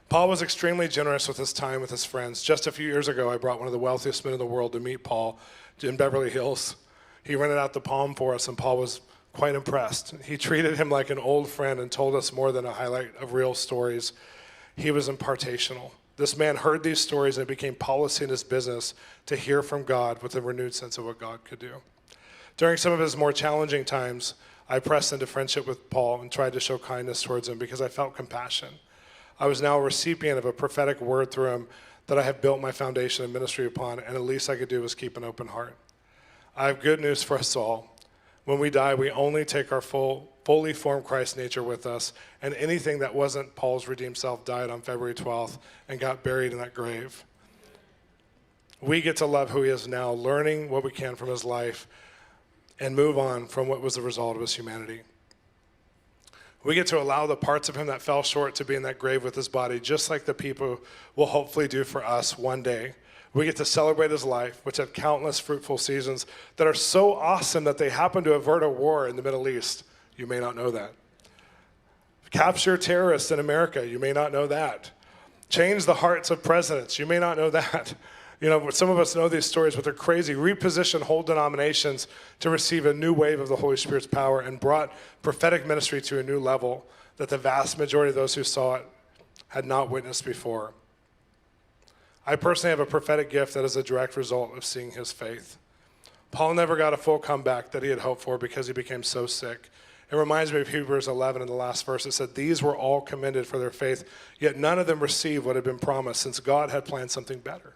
Paul was extremely generous with his time with his friends. Just a few years ago, I brought one of the wealthiest men in the world to meet Paul in Beverly Hills. He rented out the Palm for us, and Paul was quite impressed. He treated him like an old friend and told us more than a highlight of real stories. He was impartational. This man heard these stories, and it became policy in his business to hear from God with a renewed sense of what God could do. During some of his more challenging times, I pressed into friendship with Paul and tried to show kindness towards him because I felt compassion. I was now a recipient of a prophetic word through him that I have built my foundation of ministry upon, and the least I could do was keep an open heart. I have good news for us all. When we die, we only take our fully formed Christ nature with us, and anything that wasn't Paul's redeemed self died on February 12th and got buried in that grave. We get to love who he is now, learning what we can from his life, and move on from what was the result of his humanity. We get to allow the parts of him that fell short to be in that grave with his body, just like the people will hopefully do for us one day. We get to celebrate his life, which had countless fruitful seasons that are so awesome that they happen to avert a war in the Middle East. You may not know that. Capture terrorists in America. You may not know that. Change the hearts of presidents. You may not know that. You know, some of us know these stories, but they're crazy. Reposition whole denominations to receive a new wave of the Holy Spirit's power and brought prophetic ministry to a new level that the vast majority of those who saw it had not witnessed before. I personally have a prophetic gift that is a direct result of seeing his faith. Paul never got a full comeback that he had hoped for because he became so sick. It reminds me of Hebrews 11 in the last verse. It said, these were all commended for their faith, yet none of them received what had been promised since God had planned something better.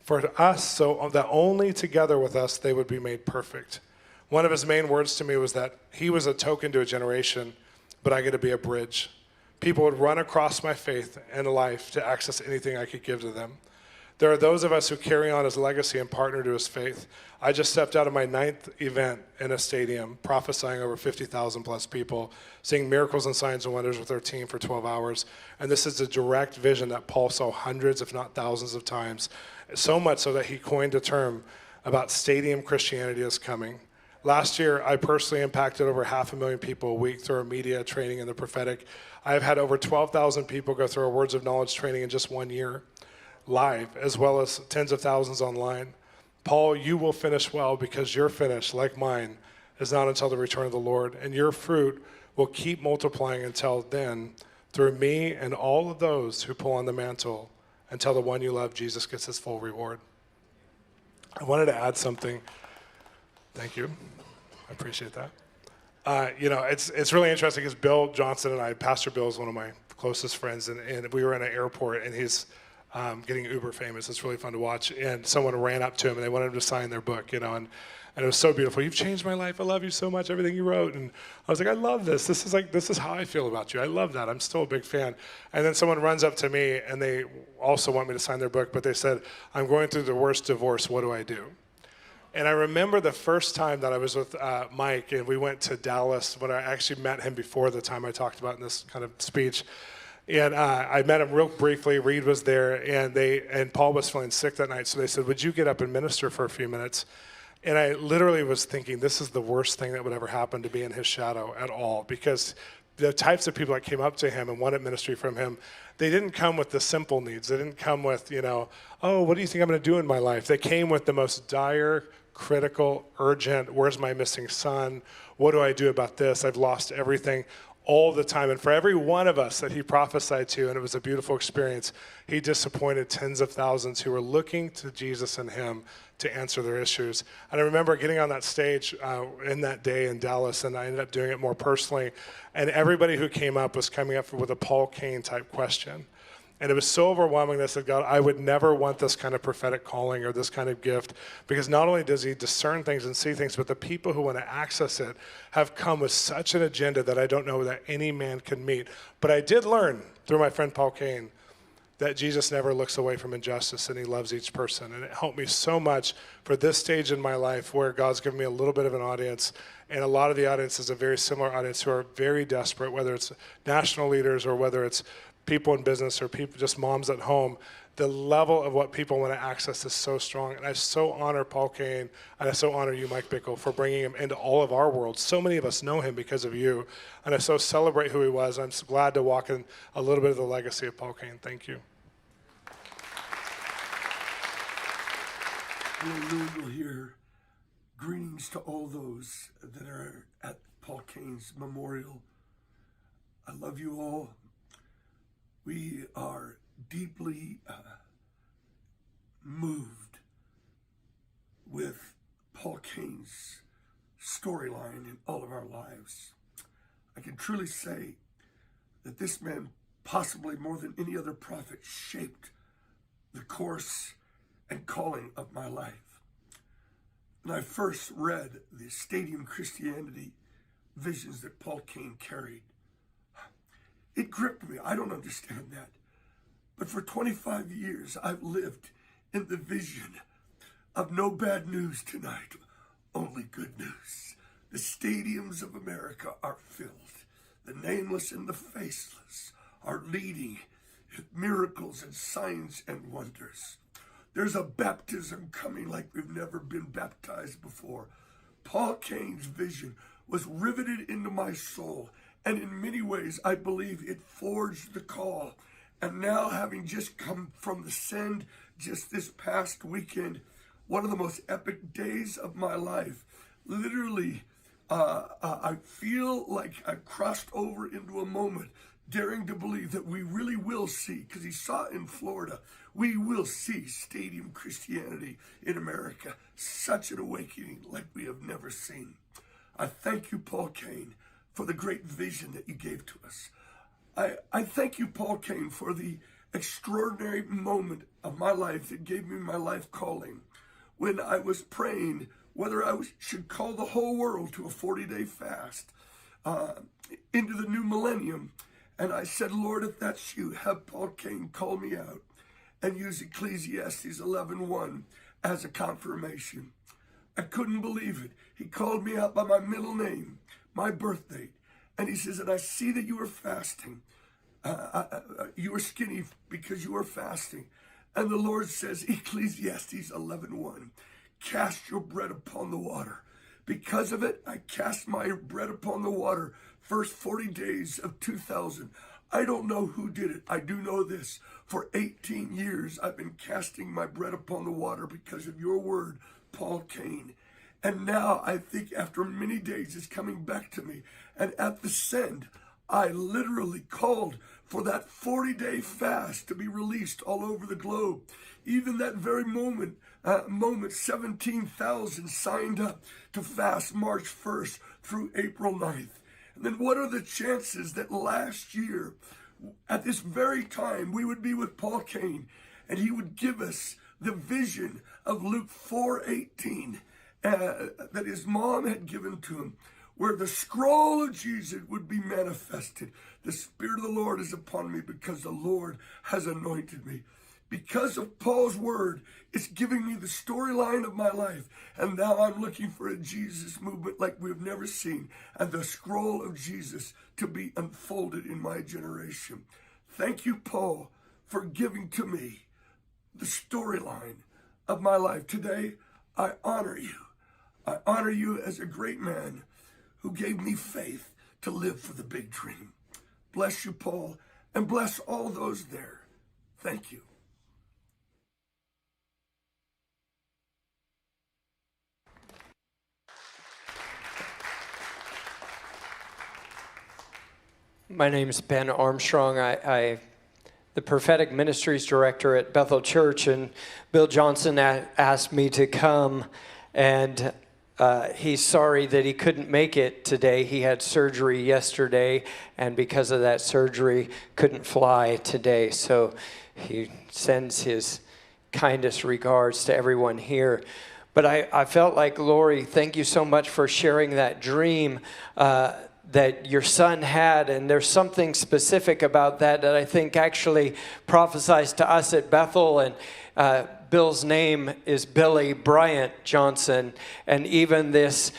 for us, so that only together with us they would be made perfect. One of his main words to me was that he was a token to a generation, but I get to be a bridge. People would run across my faith and life to access anything I could give to them. There are those of us who carry on his legacy and partner to his faith. I just stepped out of my 9th event in a stadium, prophesying over 50,000 plus people, seeing miracles and signs and wonders with our team for 12 hours. And this is a direct vision that Paul saw hundreds, if not thousands of times. So much so that he coined a term about stadium Christianity is coming. Last year, I personally impacted over 500,000 people a week through our media training and the prophetic. I have had over 12,000 people go through our Words of Knowledge training in just 1 year, live, as well as tens of thousands online. Paul, you will finish well because your finish, like mine, is not until the return of the Lord, and your fruit will keep multiplying until then, through me and all of those who pull on the mantle, until the one you love, Jesus, gets his full reward. I wanted to add something. Thank you. I appreciate that. It's really interesting because Bill Johnson and I, Pastor Bill is one of my closest friends, and we were in an airport, and he's getting uber famous. It's really fun to watch. And someone ran up to him, and they wanted him to sign their book, and it was so beautiful. You've changed my life. I love you so much, everything you wrote. And I was like, I love this. This is how I feel about you. I love that. I'm still a big fan. And then someone runs up to me, and they also want me to sign their book, but they said, I'm going through the worst divorce. What do I do? And I remember the first time that I was with Mike, and we went to Dallas, when I actually met him before the time I talked about in this kind of speech. And I met him real briefly. Reed was there, and Paul was feeling sick that night. So they said, would you get up and minister for a few minutes? And I literally was thinking, this is the worst thing that would ever happen to be in his shadow at all, because the types of people that came up to him and wanted ministry from him, they didn't come with the simple needs. They didn't come with, oh, what do you think I'm going to do in my life? They came with the most dire, critical, urgent, where's my missing son? What do I do about this? I've lost everything. All the time. And for every one of us that he prophesied to, and it was a beautiful experience, he disappointed tens of thousands who were looking to Jesus and him to answer their issues. And I remember getting on that stage in that day in Dallas, and I ended up doing it more personally. And everybody who came up was coming up with a Paul Cain type question. And it was so overwhelming that I said, God, I would never want this kind of prophetic calling or this kind of gift, because not only does he discern things and see things, but the people who want to access it have come with such an agenda that I don't know that any man can meet. But I did learn through my friend Paul Cain that Jesus never looks away from injustice, and he loves each person. And it helped me so much for this stage in my life where God's given me a little bit of an audience. And a lot of the audience is a very similar audience who are very desperate, whether it's national leaders or whether it's people in business or people, just moms at home. The level of what people want to access is so strong. And I so honor Paul Cain, and I so honor you, Mike Bickle, for bringing him into all of our worlds. So many of us know him because of you, and I so celebrate who he was. I'm so glad to walk in a little bit of the legacy of Paul Cain. Thank you. Hallelujah. Here, greetings to all those that are at Paul Cain's memorial. I love you all. We are deeply moved with Paul Cain's storyline in all of our lives. I can truly say that this man, possibly more than any other prophet, shaped the course and calling of my life. When I first read the Stadium Christianity visions that Paul Cain carried, it gripped me. I don't understand that. But for 25 years, I've lived in the vision of no bad news tonight, only good news. The stadiums of America are filled. The nameless and the faceless are leading miracles and signs and wonders. There's a baptism coming like we've never been baptized before. Paul Cain's vision was riveted into my soul. And in many ways, I believe it forged the call. And now, having just come from the Send just this past weekend, one of the most epic days of my life, literally, I feel like I've crossed over into a moment, daring to believe that we really will see, because he saw it in Florida, we will see Stadium Christianity in America. Such an awakening like we have never seen. I thank you, Paul Cain, for the great vision that you gave to us. I thank you, Paul Cain, for the extraordinary moment of my life that gave me my life calling. When I was praying whether should call the whole world to a 40-day fast into the new millennium, and I said, Lord, if that's you, have Paul Cain call me out and use Ecclesiastes 11:1 as a confirmation. I couldn't believe it. He called me out by my middle name, my birth date, and he says, and I see that you are fasting. You are skinny because you are fasting. And the Lord says, Ecclesiastes 11:1, cast your bread upon the water. Because of it, I cast my bread upon the water. First 40 days of 2000. I don't know who did it. I do know this. For 18 years, I've been casting my bread upon the water because of your word, Paul Cain. And now I think after many days it's coming back to me. And at the send, I literally called for that 40-day fast to be released all over the globe. Even that very moment, 17,000 signed up to fast March 1st through April 9th. And then what are the chances that last year, at this very time, we would be with Paul Cain and he would give us the vision of Luke 4:18 that his mom had given to him, where the scroll of Jesus would be manifested. The Spirit of the Lord is upon me because the Lord has anointed me. Because of Paul's word, it's giving me the storyline of my life. And now I'm looking for a Jesus movement like we've never seen. And the scroll of Jesus to be unfolded in my generation. Thank you, Paul, for giving to me the storyline of my life. Today, I honor you. I honor you as a great man who gave me faith to live for the big dream. Bless you, Paul, and bless all those there. Thank you. My name is Ben Armstrong. I the prophetic ministries director at Bethel Church, and Bill Johnson asked me to come, and he's sorry that he couldn't make it today. He had surgery yesterday, and because of that surgery, couldn't fly today. So he sends his kindest regards to everyone here. But I felt like, Lori, thank you so much for sharing that dream that your son had, and there's something specific about that I think actually prophesies to us at Bethel. And Bill's name is Billy Bryant Johnson, and even this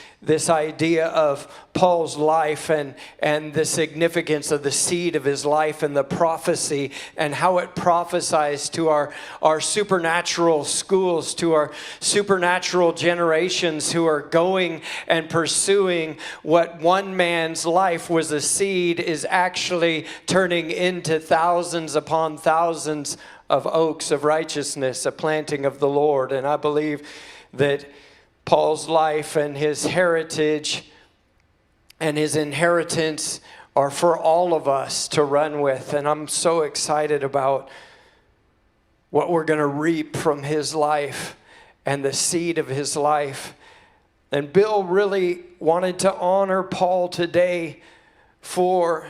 idea of Paul's life and the significance of the seed of his life and the prophecy and how it prophesies to our supernatural schools, to our supernatural generations who are going and pursuing what one man's life was a seed is actually turning into thousands upon thousands of oaks of righteousness, a planting of the Lord. And I believe that Paul's life and his heritage and his inheritance are for all of us to run with. And I'm so excited about what we're going to reap from his life and the seed of his life. And Bill really wanted to honor Paul today for,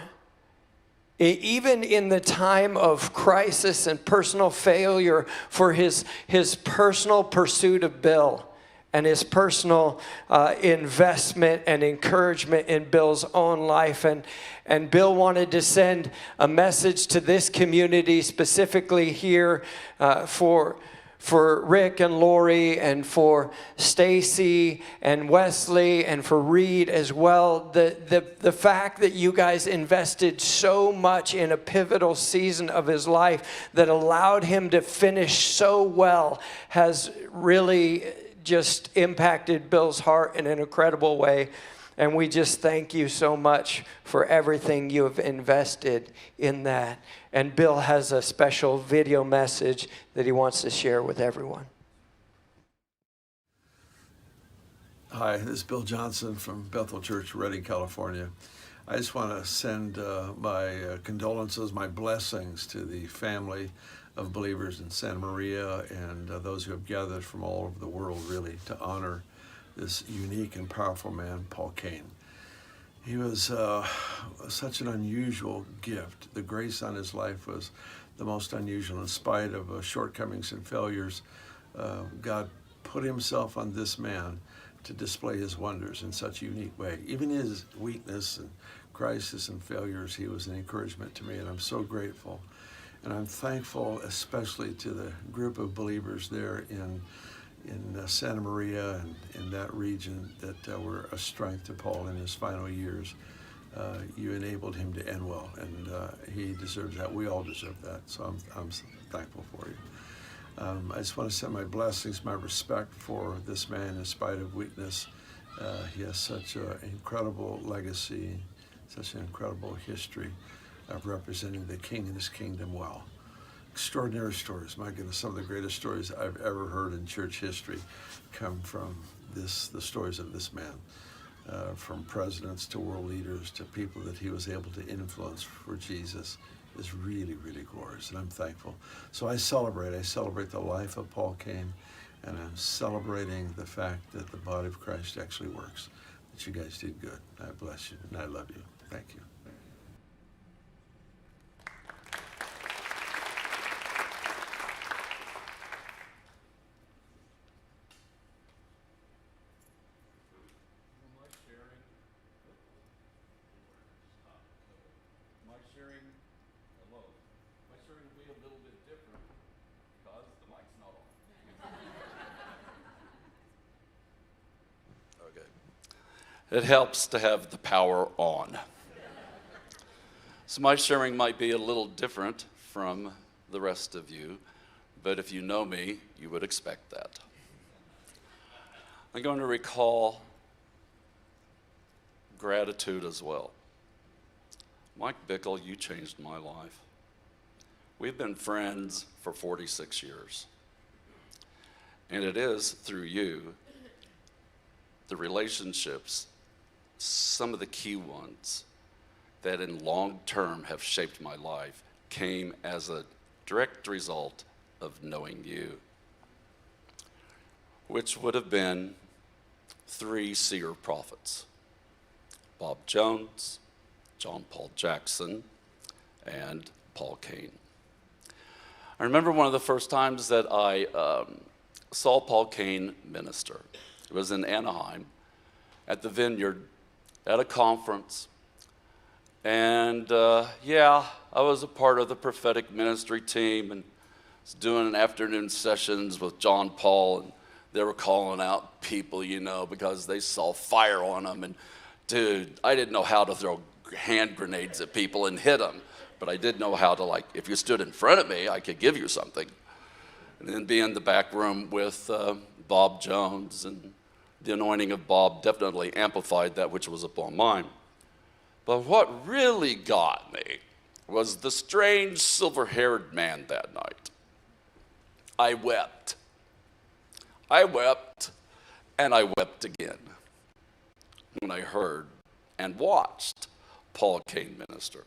even in the time of crisis and personal failure, for his personal pursuit of Bill and his personal investment and encouragement in Bill's own life. And Bill wanted to send a message to this community, specifically here for Rick and Lori and for Stacy and Wesley and for Reed as well. The fact that you guys invested so much in a pivotal season of his life that allowed him to finish so well has really just impacted Bill's heart in an incredible way. And we just thank you so much for everything you have invested in that. And Bill has a special video message that he wants to share with everyone. Hi, this is Bill Johnson from Bethel Church, Redding, California. I just want to send my condolences, my blessings to the family of believers in Santa Maria and those who have gathered from all over the world, really, to honor this unique and powerful man, Paul Cain. He was such an unusual gift. The grace on his life was the most unusual. In spite of shortcomings and failures, God put himself on this man to display his wonders in such a unique way. Even his weakness and crisis and failures, he was an encouragement to me, and I'm so grateful. And I'm thankful especially to the group of believers there in Santa Maria and in that region that were a strength to Paul in his final years. You enabled him to end well, and he deserves that. We all deserve that, so I'm thankful for you. I just want to send my blessings, my respect for this man in spite of weakness. He has such an incredible legacy, such an incredible history of representing the King and his kingdom well. Extraordinary stories. My goodness, some of the greatest stories I've ever heard in church history come from the stories of this man. From presidents to world leaders to people that he was able to influence for Jesus is really, really glorious, and I'm thankful. So I celebrate the life of Paul Cain, and I'm celebrating the fact that the body of Christ actually works, that you guys did good. I bless you, and I love you. Thank you. It helps to have the power on. So my sharing might be a little different from the rest of you, but if you know me, you would expect that. I'm going to recall gratitude as well. Mike Bickle, you changed my life. We've been friends for 46 years. And it is through you, the relationships, some of the key ones that in long term have shaped my life, came as a direct result of knowing you, which would have been 3 seer prophets: Bob Jones, John Paul Jackson, and Paul Cain. I remember one of the first times that I saw Paul Cain minister. It was in Anaheim at the Vineyard at a conference. And I was a part of the prophetic ministry team and was doing afternoon sessions with John Paul, and they were calling out people, because they saw fire on them. And dude, I didn't know how to throw hand grenades at people and hit them, but I did know how to, if you stood in front of me, I could give you something. And then be in the back room with Bob Jones, and the anointing of Bob definitely amplified that which was upon mine. But what really got me was the strange silver-haired man that night. I wept. I wept, and I wept again when I heard and watched Paul Cain minister.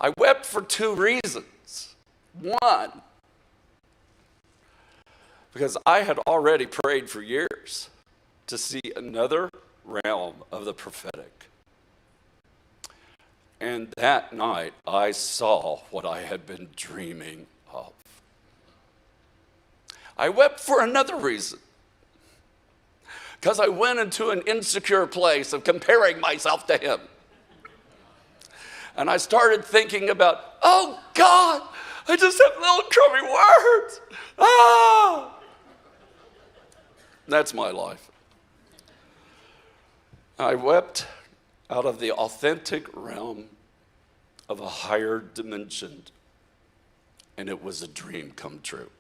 I wept for 2 reasons. One, because I had already prayed for years to see another realm of the prophetic. And that night, I saw what I had been dreaming of. I wept for another reason, because I went into an insecure place of comparing myself to him. And I started thinking about, oh God, I just have little crummy words. That's my life. I wept out of the authentic realm of a higher dimension, and it was a dream come true.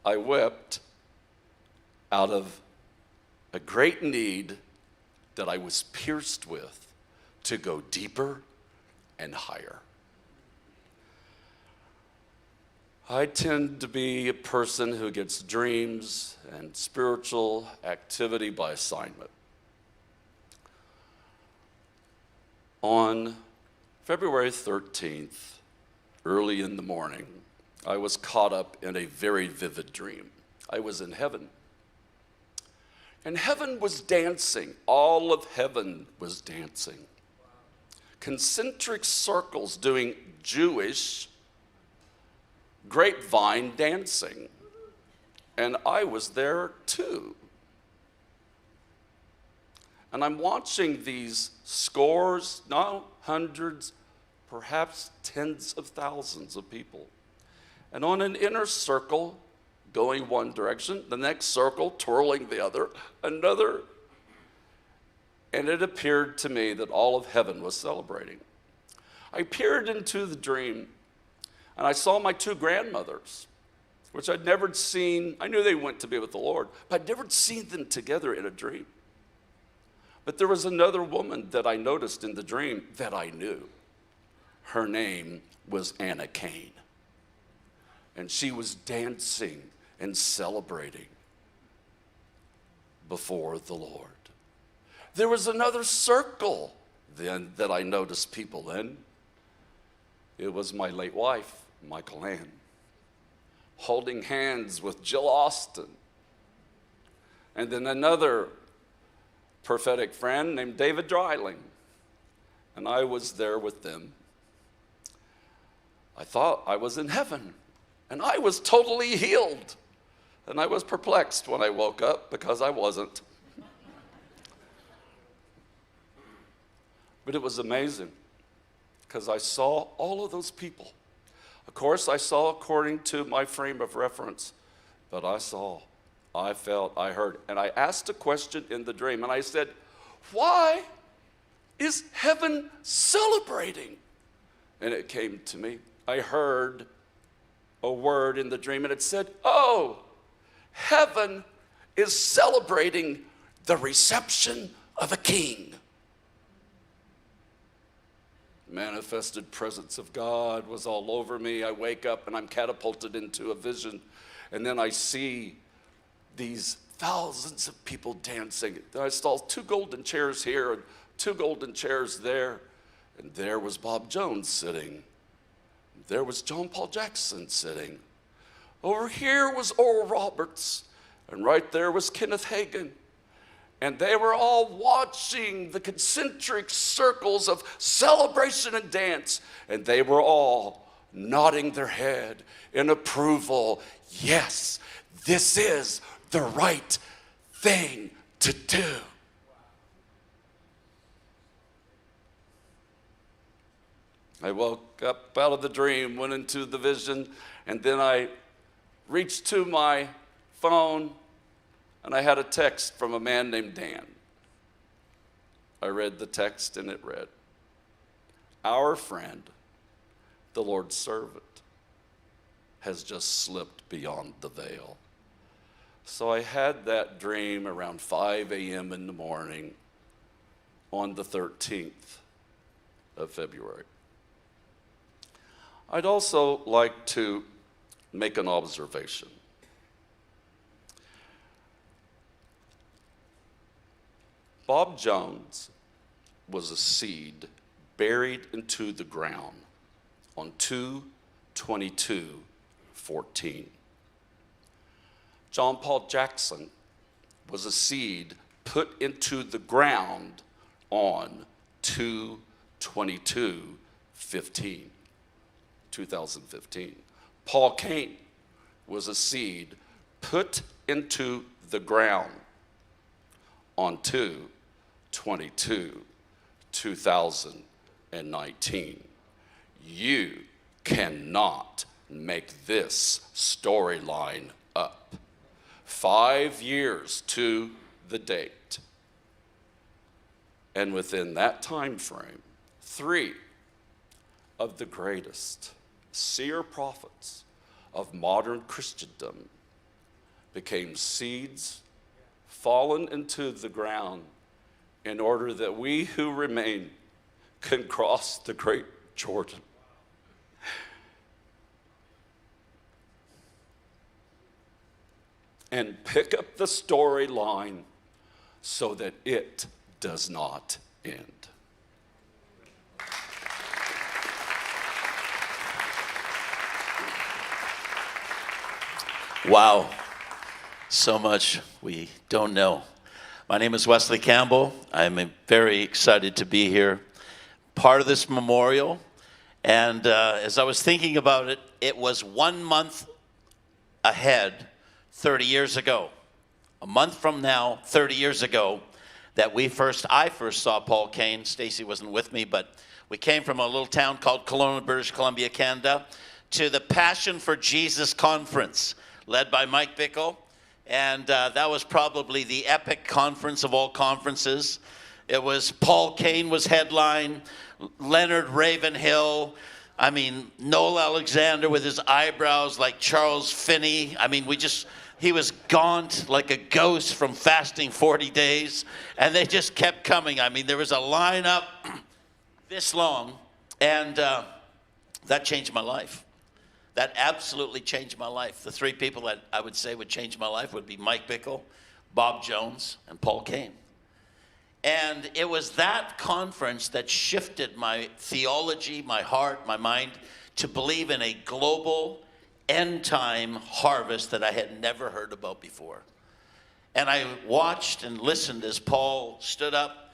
I wept out of a great need that I was pierced with to go deeper and higher. I tend to be a person who gets dreams and spiritual activity by assignment. On February 13th, early in the morning, I was caught up in a very vivid dream. I was in heaven. And heaven was dancing. All of heaven was dancing. Concentric circles doing Jewish grapevine dancing. And I was there too. And I'm watching these scores, no, hundreds, perhaps tens of thousands of people. And on an inner circle, going one direction, the next circle twirling the other, another. And it appeared to me that all of heaven was celebrating. I peered into the dream, and I saw my two grandmothers, which I'd never seen. I knew they went to be with the Lord, but I'd never seen them together in a dream. But there was another woman that I noticed in the dream that I knew. Her name was Cain. And she was dancing and celebrating before the Lord. There was another circle then that I noticed people in. It was my late wife, Michael Ann, holding hands with Jill Austin. And then another prophetic friend named David Dreiling. And I was there with them. I thought I was in heaven, and I was totally healed. And I was perplexed when I woke up because I wasn't. But it was amazing because I saw all of those people. Of course, I saw according to my frame of reference, but I saw, I felt, I heard. And I asked a question in the dream, and I said, why is heaven celebrating? And it came to me. I heard a word in the dream, and it said, oh, heaven is celebrating the reception of a king. Manifested presence of God was all over me. I wake up and I'm catapulted into a vision, and then I see these thousands of people dancing. I saw 2 golden chairs here and 2 golden chairs there, and there was Bob Jones sitting. There was John Paul Jackson sitting. Over here was Oral Roberts, and right there was Kenneth Hagin. And they were all watching the concentric circles of celebration and dance, and they were all nodding their head in approval. Yes, this is the right thing to do. I woke up out of the dream, went into the vision, and then I reached to my phone, and I had a text from a man named Dan. I read the text, and it read, our friend, the Lord's servant, has just slipped beyond the veil. So I had that dream around 5 a.m. in the morning on the 13th of February. I'd also like to make an observation. Bob Jones was a seed buried into the ground on 2/22/14. John Paul Jackson was a seed put into the ground on 2/22/15, 2015. Paul Cain was a seed put into the ground on 2/22/2019. You cannot make this storyline up. 5 years to the date. And within that time frame, 3 of the greatest seer prophets of modern Christendom became seeds fallen into the ground in order that we who remain can cross the great Jordan. And pick up the storyline so that it does not end. Wow, so much we don't know. My name is Wesley Campbell. I'm very excited to be here, part of this memorial. And as I was thinking about it, it was 1 month ahead 30 years ago. A month from now, 30 years ago, that I first saw Paul Cain. Stacy wasn't with me, but we came from a little town called Kelowna, British Columbia, Canada, to the Passion for Jesus conference, led by Mike Bickle. And that was probably the epic conference of all conferences. It was Paul Cain was headline, Leonard Ravenhill, Noel Alexander with his eyebrows like Charles Finney. He was gaunt like a ghost from fasting 40 days. And they just kept coming. There was a lineup this long. And that changed my life. That absolutely changed my life. The three people that I would say would change my life would be Mike Bickle, Bob Jones, and Paul Cain. And it was that conference that shifted my theology, my heart, my mind, to believe in a global end-time harvest that I had never heard about before. And I watched and listened as Paul stood up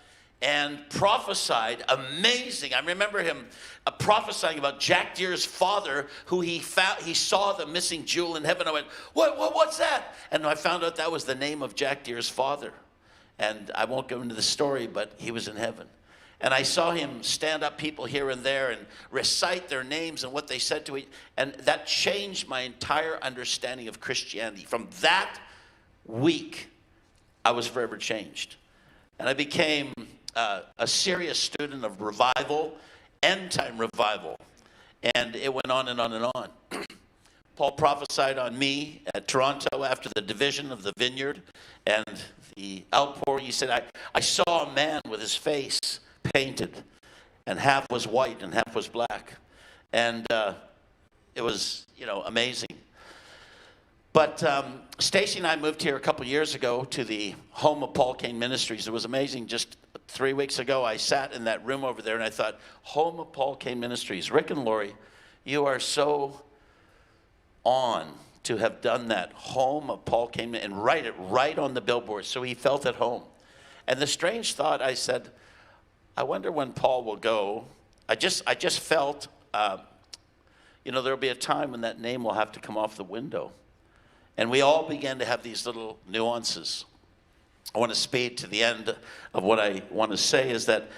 and prophesied amazing. I remember him prophesying about Jack Deere's father, who he saw the missing jewel in heaven. I went, what's that? And I found out that was the name of Jack Deere's father. And I won't go into the story, but he was in heaven. And I saw him stand up people here and there and recite their names and what they said to each. And that changed my entire understanding of Christianity. From that week, I was forever changed. And I became a serious student of revival, end-time revival. And it went on and on and on. Paul prophesied on me at Toronto after the division of the vineyard and the outpouring. He said, I saw a man with his face painted, and half was white and half was black. And it was, amazing. But Stacy and I moved here a couple years ago to the home of Paul Cain Ministries. It was amazing. Just 3 weeks ago, I sat in that room over there and I thought, home of Paul Cain Ministries. Rick and Lori, you are so on to have done that, home of Paul Cain, and write it right on the billboard so he felt at home. And the strange thought, I said, I wonder when Paul will go. I just felt, there'll be a time when that name will have to come off the window. And we all began to have these little nuances. I want to speed to the end of what I want to say is that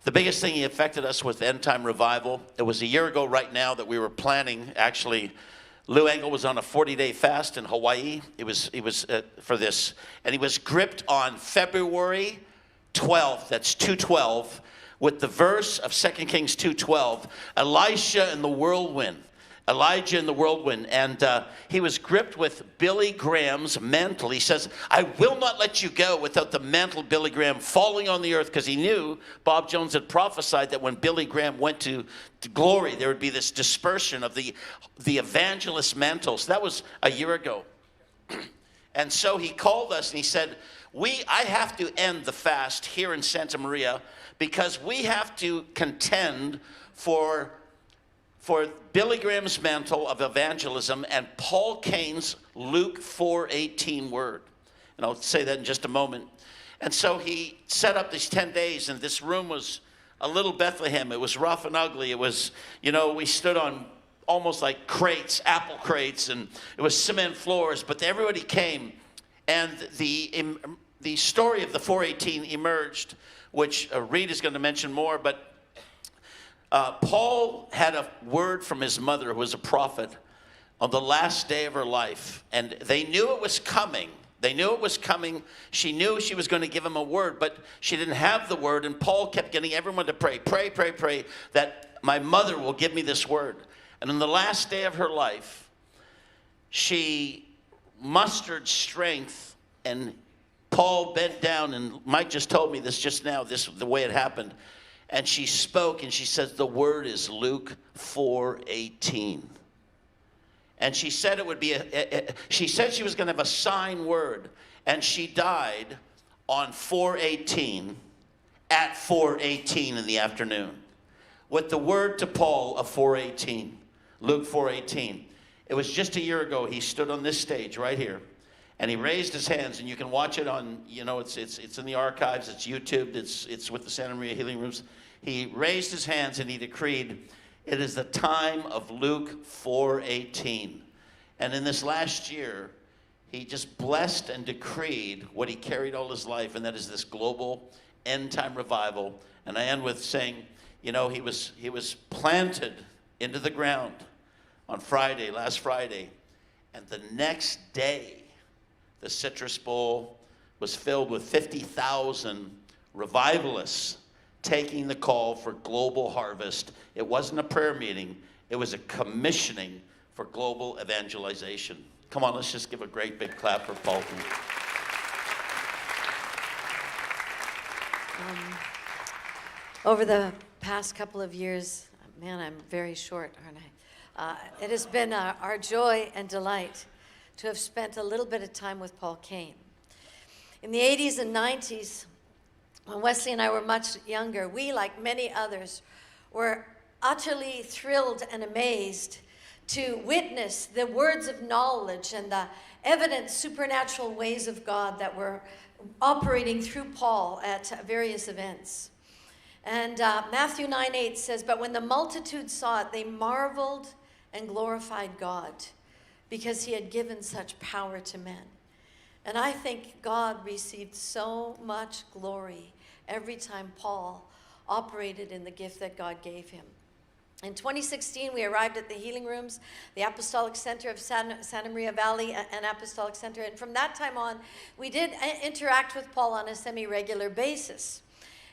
the biggest thing he affected us with end-time revival. It was a year ago right now that we were planning, actually, Lou Engle was on a 40-day fast in Hawaii. He was for this, and he was gripped on February 12th, that's 2:12, with the verse of 2 Kings 2:12, Elijah in the whirlwind. And he was gripped with Billy Graham's mantle. He says, I will not let you go without the mantle of Billy Graham falling on the earth, because he knew Bob Jones had prophesied that when Billy Graham went to glory, there would be this dispersion of the evangelist mantles. That was a year ago. And so he called us and he said, I have to end the fast here in Santa Maria because we have to contend for Billy Graham's mantle of evangelism and Paul Cain's Luke 4:18 word. And I'll say that in just a moment. And so he set up these 10 days, and this room was a little Bethlehem. It was rough and ugly. It was, we stood on almost like crates, apple crates, and it was cement floors, but everybody came. And the story of the 4:18 emerged, which Reed is going to mention more, but Paul had a word from his mother, who was a prophet, on the last day of her life. And they knew it was coming. She knew she was going to give him a word, but she didn't have the word. And Paul kept getting everyone to pray, that my mother will give me this word. And on the last day of her life, she mustered strength, and Paul bent down, and Mike just told me this just now, the way it happened. And she spoke, and she says, the word is Luke 4:18. And she said it would be, she said she was going to have a sign word. And she died on 4:18, at 4:18 in the afternoon, with the word to Paul of 4:18, Luke 4:18. It was just a year ago he stood on this stage right here, And he raised his hands, and you can watch it on, it's in the archives, it's YouTube, it's with the Santa Maria Healing Rooms. He raised his hands and he decreed, "It is the time of Luke 4:18. And in this last year, he just blessed and decreed what he carried all his life, and that is this global end-time revival. And I end with saying, he was planted into the ground on Friday, last Friday, and the next day, the Citrus Bowl was filled with 50,000 revivalists taking the call for global harvest. It wasn't a prayer meeting. It was a commissioning for global evangelization. Come on, let's just give a great big clap for Paul. Over the past couple of years, man, I'm very short, aren't I? It has been our joy and delight to have spent a little bit of time with Paul Cain. In the 80s and 90s, when Wesley and I were much younger, we, like many others, were utterly thrilled and amazed to witness the words of knowledge and the evident supernatural ways of God that were operating through Paul at various events. And Matthew 9:8 says, "But when the multitude saw it, they marveled and glorified God, because he had given such power to men." And I think God received so much glory every time Paul operated in the gift that God gave him. In 2016, we arrived at the Healing Rooms, the Apostolic Center of Santa Maria Valley, an Apostolic Center. And from that time on, we did interact with Paul on a semi-regular basis.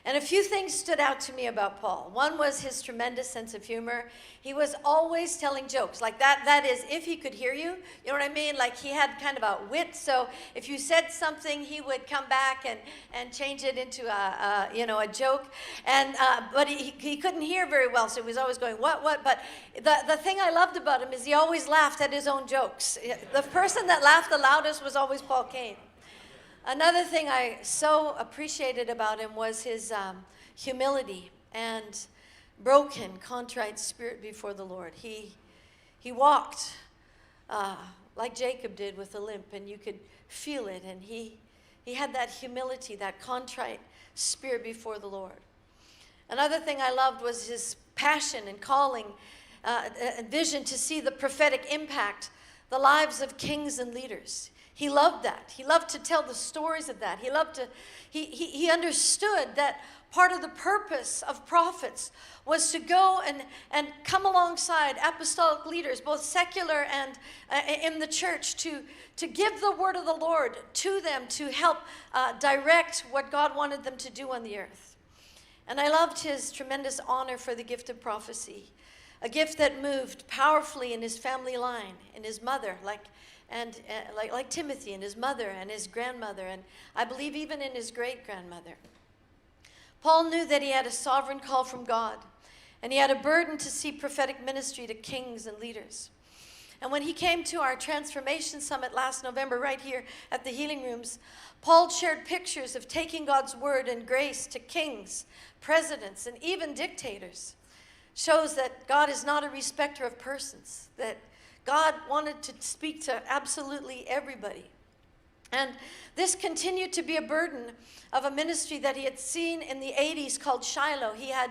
And a few things stood out to me about Paul. One was his tremendous sense of humor. He was always telling jokes. Like that is, if he could hear you, you know what I mean? Like he had kind of a wit. So if you said something, he would come back and change it into a joke. And but he couldn't hear very well, so he was always going, what? But the thing I loved about him is he always laughed at his own jokes. The person that laughed the loudest was always Paul Cain. Another thing I so appreciated about him was his humility and broken, contrite spirit before the Lord. He walked like Jacob did with a limp, and you could feel it. And he had that humility, that contrite spirit before the Lord. Another thing I loved was his passion and calling and vision to see the prophetic impact the lives of kings and leaders. He loved that. He loved to tell the stories of that. He understood that part of the purpose of prophets was to go and come alongside apostolic leaders, both secular and in the church, to give the word of the Lord to them, to help direct what God wanted them to do on the earth. And I loved his tremendous honor for the gift of prophecy, a gift that moved powerfully in his family line, in his mother, like Timothy and his mother and his grandmother, and I believe even in his great-grandmother. Paul knew that he had a sovereign call from God, and he had a burden to see prophetic ministry to kings and leaders. And when he came to our Transformation Summit last November right here at the Healing Rooms, Paul shared pictures of taking God's word and grace to kings, presidents, and even dictators. Shows that God is not a respecter of persons, that God wanted to speak to absolutely everybody. And this continued to be a burden of a ministry that he had seen in the 80s called Shiloh. He had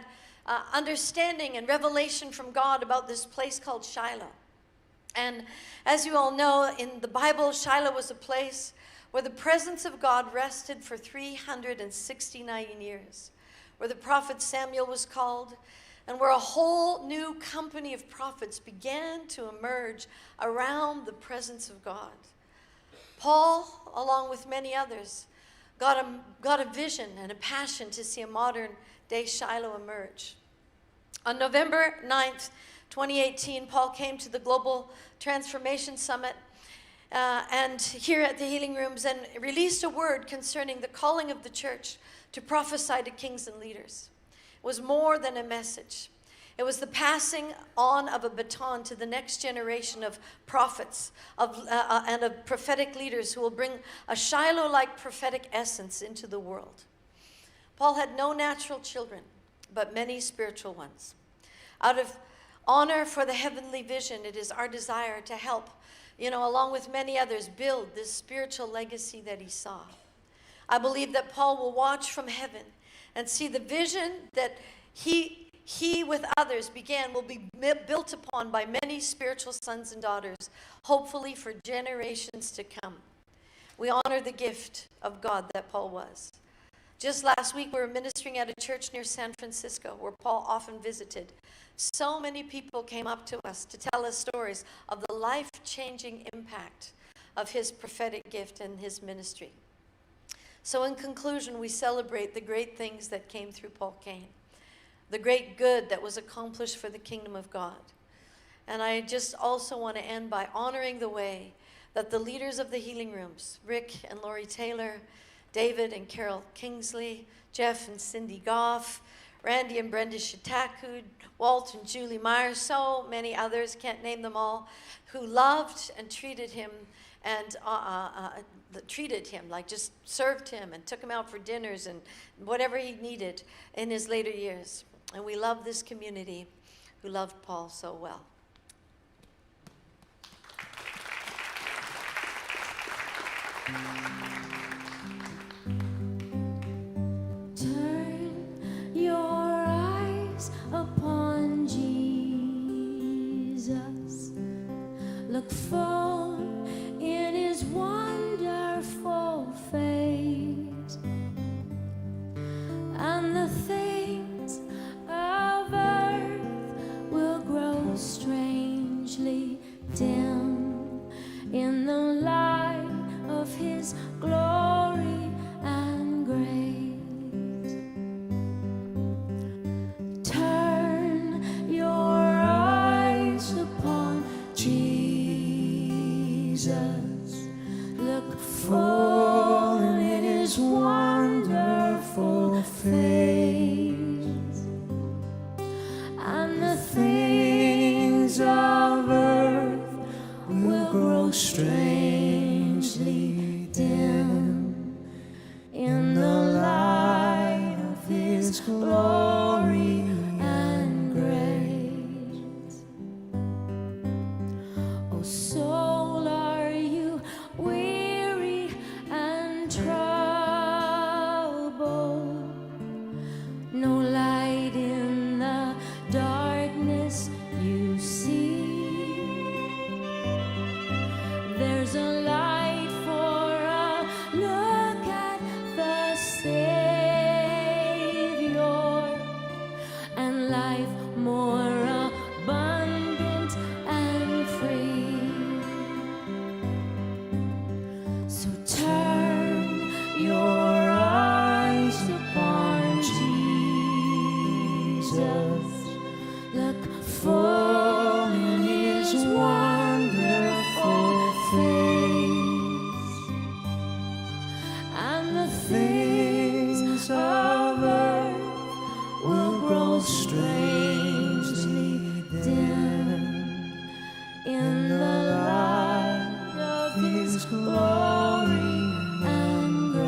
understanding and revelation from God about this place called Shiloh. And as you all know, in the Bible, Shiloh was a place where the presence of God rested for 369 years, where the prophet Samuel was called, and where a whole new company of prophets began to emerge around the presence of God. Paul, along with many others, got a vision and a passion to see a modern-day Shiloh emerge. On November 9th, 2018, Paul came to the Global Transformation Summit and here at the Healing Rooms and released a word concerning the calling of the church to prophesy to kings and leaders. It was more than a message. It was the passing on of a baton to the next generation of prophets and of prophetic leaders who will bring a Shiloh-like prophetic essence into the world. Paul had no natural children, but many spiritual ones. Out of honor for the heavenly vision, it is our desire to help along with many others, build this spiritual legacy that he saw. I believe that Paul will watch from heaven and see the vision that he with others began will be built upon by many spiritual sons and daughters, hopefully for generations to come. We honor the gift of God that Paul was. Just last week, we were ministering at a church near San Francisco where Paul often visited. So many people came up to us to tell us stories of the life-changing impact of his prophetic gift and his ministry. So in conclusion, we celebrate the great things that came through Paul Cain, the great good that was accomplished for the kingdom of God. And I just also want to end by honoring the way that the leaders of the healing rooms, Rick and Lori Taylor, David and Carol Kingsley, Jeff and Cindy Goff, Randy and Brenda Shitaku, Walt and Julie Meyer, so many others, can't name them all, who loved and treated him and like just served him and took him out for dinners and whatever he needed in his later years. And we love this community who loved Paul so well. Turn your eyes upon Jesus. Look full in his wonderful face, and the things of earth will grow strangely dim in the light of his glory and grace. Turn your eyes upon Jesus. Look full in his wonderful face, and the things of earth will grow strangely dim in the light of his glory and grace. Oh, soul, are you weary and troubled? No light in the darkness you see. There's a light for a look at the Savior, and life more abundant and free. So turn your eyes upon Jesus. Look full in his wonderful face, and the things of earth will grow strangely dim in the light of his glory and grace.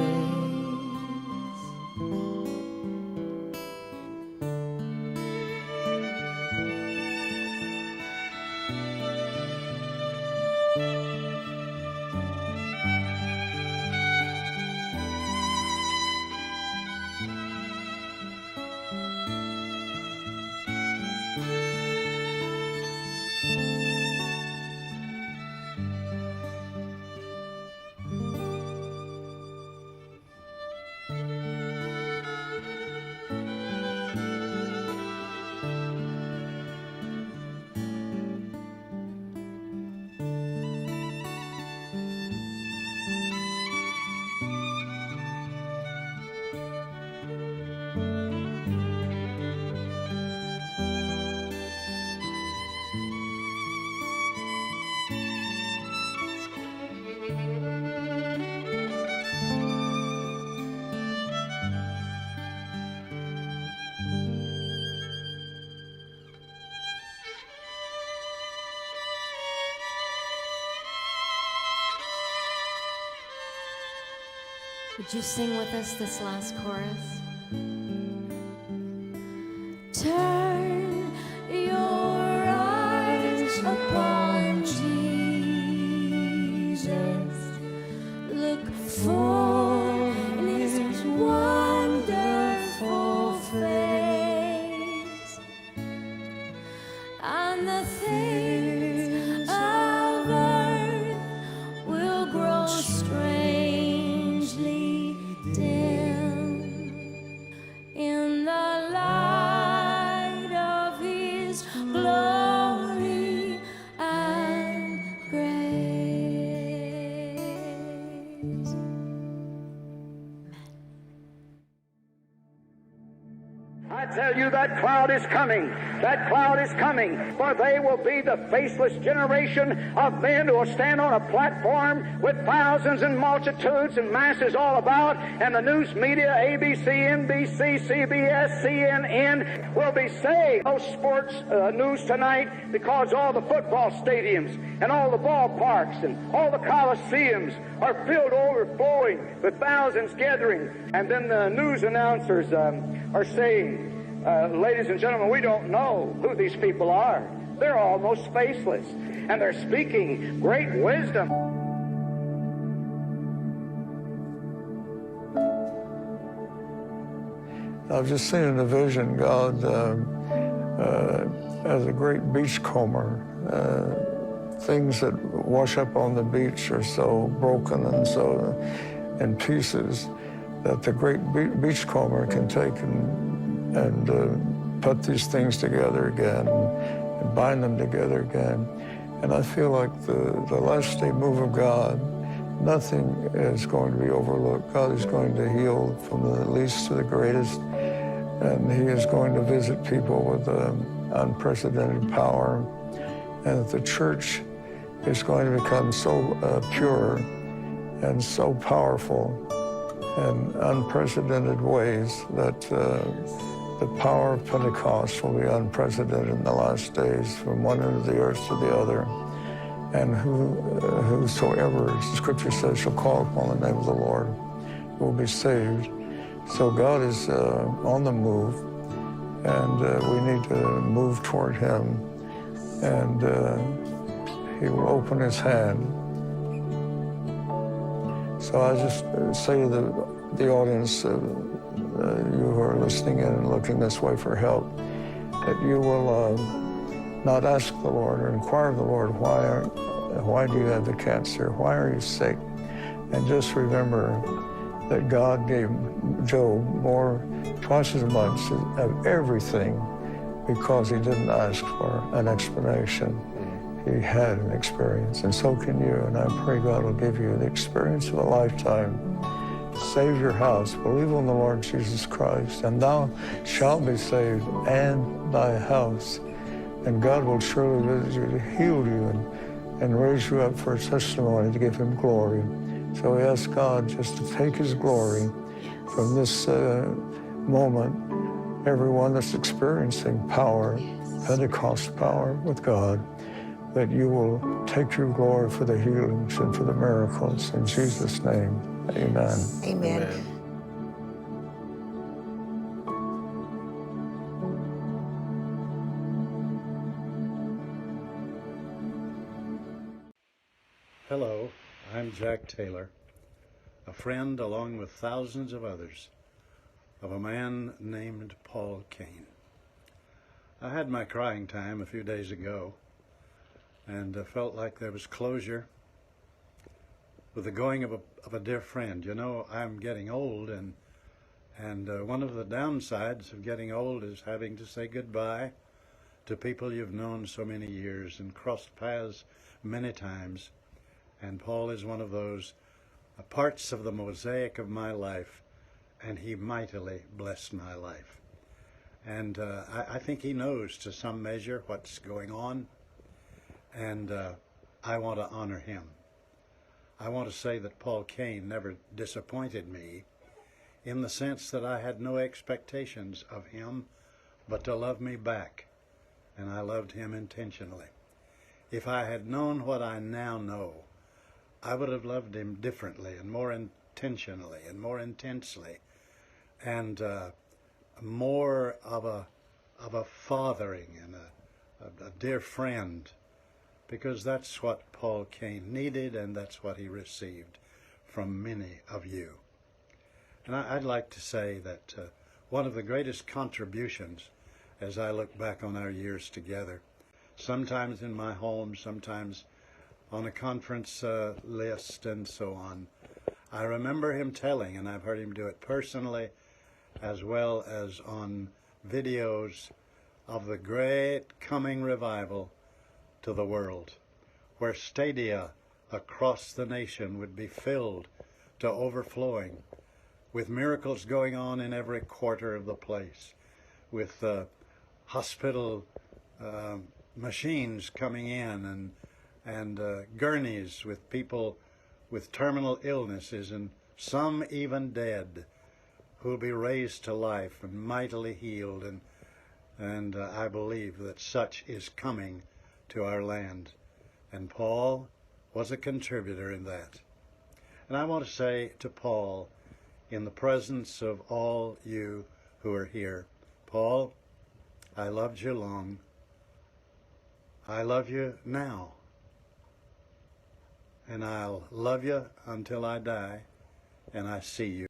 Would you sing with us this last chorus? Turn your eyes upon Jesus. I tell you, that cloud is coming. That cloud is coming. For they will be the faceless generation of men who will stand on a platform with thousands and multitudes and masses all about, and the news media, ABC, NBC, CBS, CNN, will be saying no sports news tonight, because all the football stadiums and all the ballparks and all the coliseums are filled overflowing with thousands gathering. And then the news announcers are saying, ladies and gentlemen, we don't know who these people are. They're almost faceless, and they're speaking great wisdom. I've just seen in a vision God as a great beachcomber. Things that wash up on the beach are so broken and so in pieces that the great beachcomber can take and put these things together again and bind them together again. And I feel like the last day move of God, nothing is going to be overlooked. God is going to heal from the least to the greatest, and he is going to visit people with unprecedented power, and that the church is going to become so pure and so powerful in unprecedented ways that the power of Pentecost will be unprecedented in the last days, from one end of the earth to the other. And whosoever, the scripture says, shall call upon the name of the Lord will be saved. So God is on the move, and we need to move toward him, and he will open his hand. So I just say to the audience, you who are listening in and looking this way for help, that you will not ask the Lord or inquire of the Lord, why do you have the cancer? Why are you sick? And just remember that God gave Job twice as much of everything, because he didn't ask for an explanation. He had an experience, and so can you. And I pray God will give you the experience of a lifetime. Save your house, believe on the Lord Jesus Christ, and thou shalt be saved, and thy house. And God will surely visit you to heal you and raise you up for a testimony to give him glory. So we ask God just to take his glory from this moment. Everyone that's experiencing power, Pentecost power with God, that you will take your glory for the healings and for the miracles. In Jesus' name, amen. Amen. Amen. Hello, I'm Jack Taylor, a friend along with thousands of others of a man named Paul Cain. I had my crying time a few days ago, and felt like there was closure with the going of a dear friend. You know, I'm getting old, and one of the downsides of getting old is having to say goodbye to people you've known so many years and crossed paths many times. And Paul is one of those parts of the mosaic of my life, and he mightily blessed my life. And I think he knows to some measure what's going on, and I want to honor him. I want to say that Paul Cain never disappointed me, in the sense that I had no expectations of him but to love me back, and I loved him intentionally. If I had known what I now know, I would have loved him differently and more intentionally and more intensely, and more of a fathering and a dear friend, because that's what Paul Cain needed, and that's what he received from many of you. And I'd like to say that one of the greatest contributions, as I look back on our years together, sometimes in my home, sometimes on a conference list and so on, I remember him telling, and I've heard him do it personally as well as on videos, of the great coming revival to the world, where stadia across the nation would be filled to overflowing, with miracles going on in every quarter of the place, with hospital machines coming in, and gurneys with people with terminal illnesses, and some even dead, who will be raised to life and mightily healed. And I believe that such is coming to our land. And Paul was a contributor in that. And I want to say to Paul, in the presence of all you who are here, Paul, I loved you long. I love you now. And I'll love you until I die and I see you.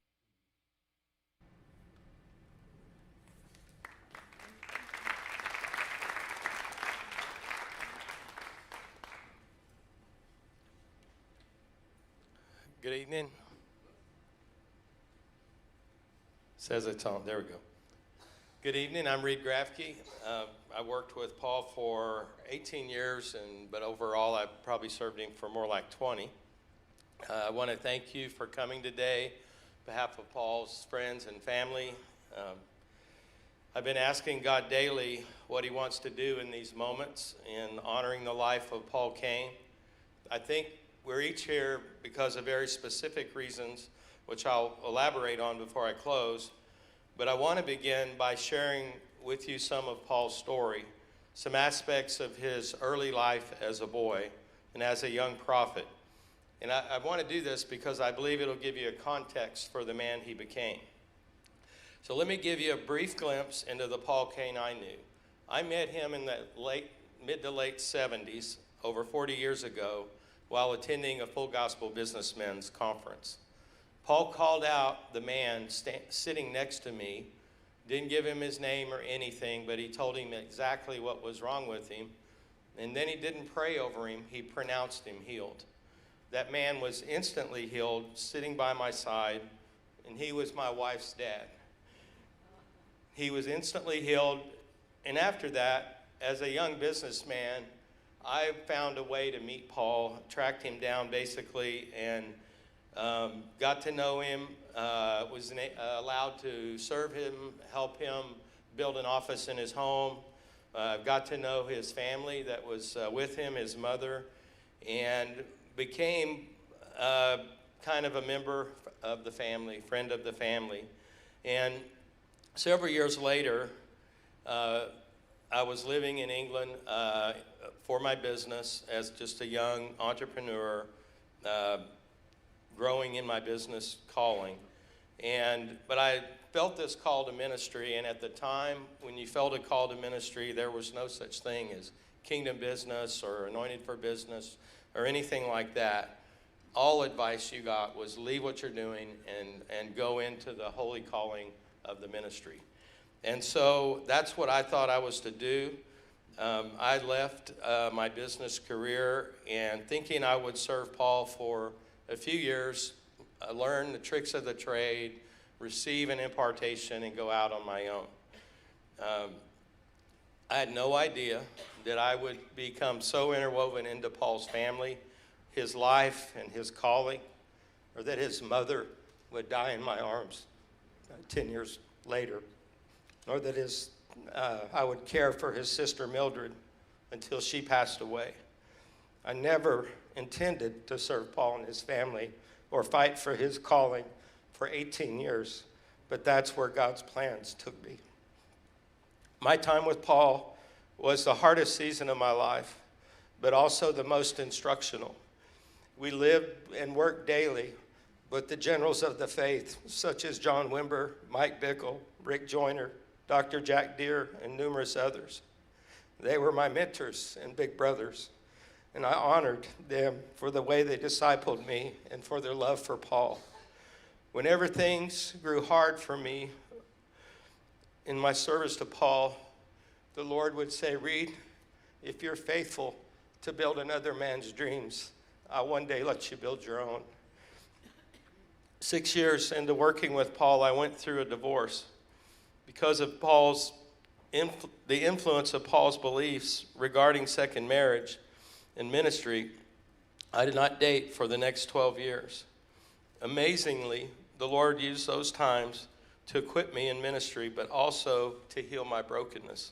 Good evening. Says it's on. There we go. Good evening. I'm Reed Grafke. I worked with Paul for 18 years, but overall I've probably served him for more like 20. I want to thank you for coming today on behalf of Paul's friends and family. I've been asking God daily what he wants to do in these moments in honoring the life of Paul Cain. I think we're each here because of very specific reasons, which I'll elaborate on before I close. But I want to begin by sharing with you some of Paul's story, some aspects of his early life as a boy and as a young prophet. And I want to do this because I believe it'll give you a context for the man he became. So let me give you a brief glimpse into the Paul Cain I knew. I met him in the mid to late 70s, over 40 years ago, while attending a Full Gospel Businessmen's Conference. Paul called out the man sitting next to me, didn't give him his name or anything, but he told him exactly what was wrong with him. And then he didn't pray over him, he pronounced him healed. That man was instantly healed, sitting by my side, and he was my wife's dad. He was instantly healed, and after that, as a young businessman, I found a way to meet Paul, tracked him down basically, and got to know him, was allowed to serve him, help him build an office in his home. Got to know his family that was with him, his mother, and became kind of a member of the family, friend of the family. And several years later, I was living in England for my business as just a young entrepreneur, growing in my business calling. But I felt this call to ministry, and at the time when you felt a call to ministry, there was no such thing as kingdom business or anointed for business or anything like that. All advice you got was leave what you're doing and go into the holy calling of the ministry. And so that's what I thought I was to do. I left my business career and thinking I would serve Paul for a few years, learn the tricks of the trade, receive an impartation, and go out on my own. I had no idea that I would become so interwoven into Paul's family, his life, and his calling, or that his mother would die in my arms 10 years later, nor that I would care for his sister Mildred until she passed away. I never intended to serve Paul and his family or fight for his calling for 18 years, but that's where God's plans took me. My time with Paul was the hardest season of my life, but also the most instructional. We lived and worked daily with the generals of the faith, such as John Wimber, Mike Bickle, Rick Joyner, Dr. Jack Deere, and numerous others. They were my mentors and big brothers, and I honored them for the way they discipled me and for their love for Paul. Whenever things grew hard for me in my service to Paul, the Lord would say, Reed, if you're faithful to build another man's dreams, I'll one day let you build your own. 6 years into working with Paul, I went through a divorce. Because of the influence of Paul's beliefs regarding second marriage and ministry, I did not date for the next 12 years. Amazingly, the Lord used those times to equip me in ministry, but also to heal my brokenness.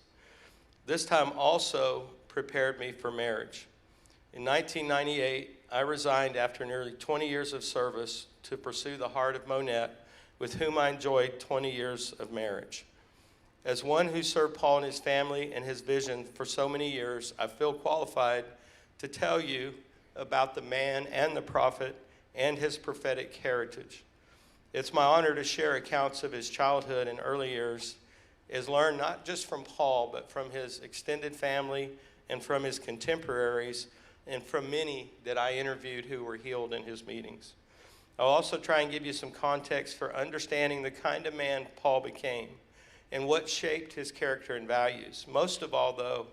This time also prepared me for marriage. In 1998, I resigned after nearly 20 years of service to pursue the heart of Monette, with whom I enjoyed 20 years of marriage. As one who served Paul and his family and his vision for so many years, I feel qualified to tell you about the man and the prophet and his prophetic heritage. It's my honor to share accounts of his childhood and early years, as learned not just from Paul, but from his extended family and from his contemporaries and from many that I interviewed who were healed in his meetings. I'll also try and give you some context for understanding the kind of man Paul became and what shaped his character and values. Most of all, though,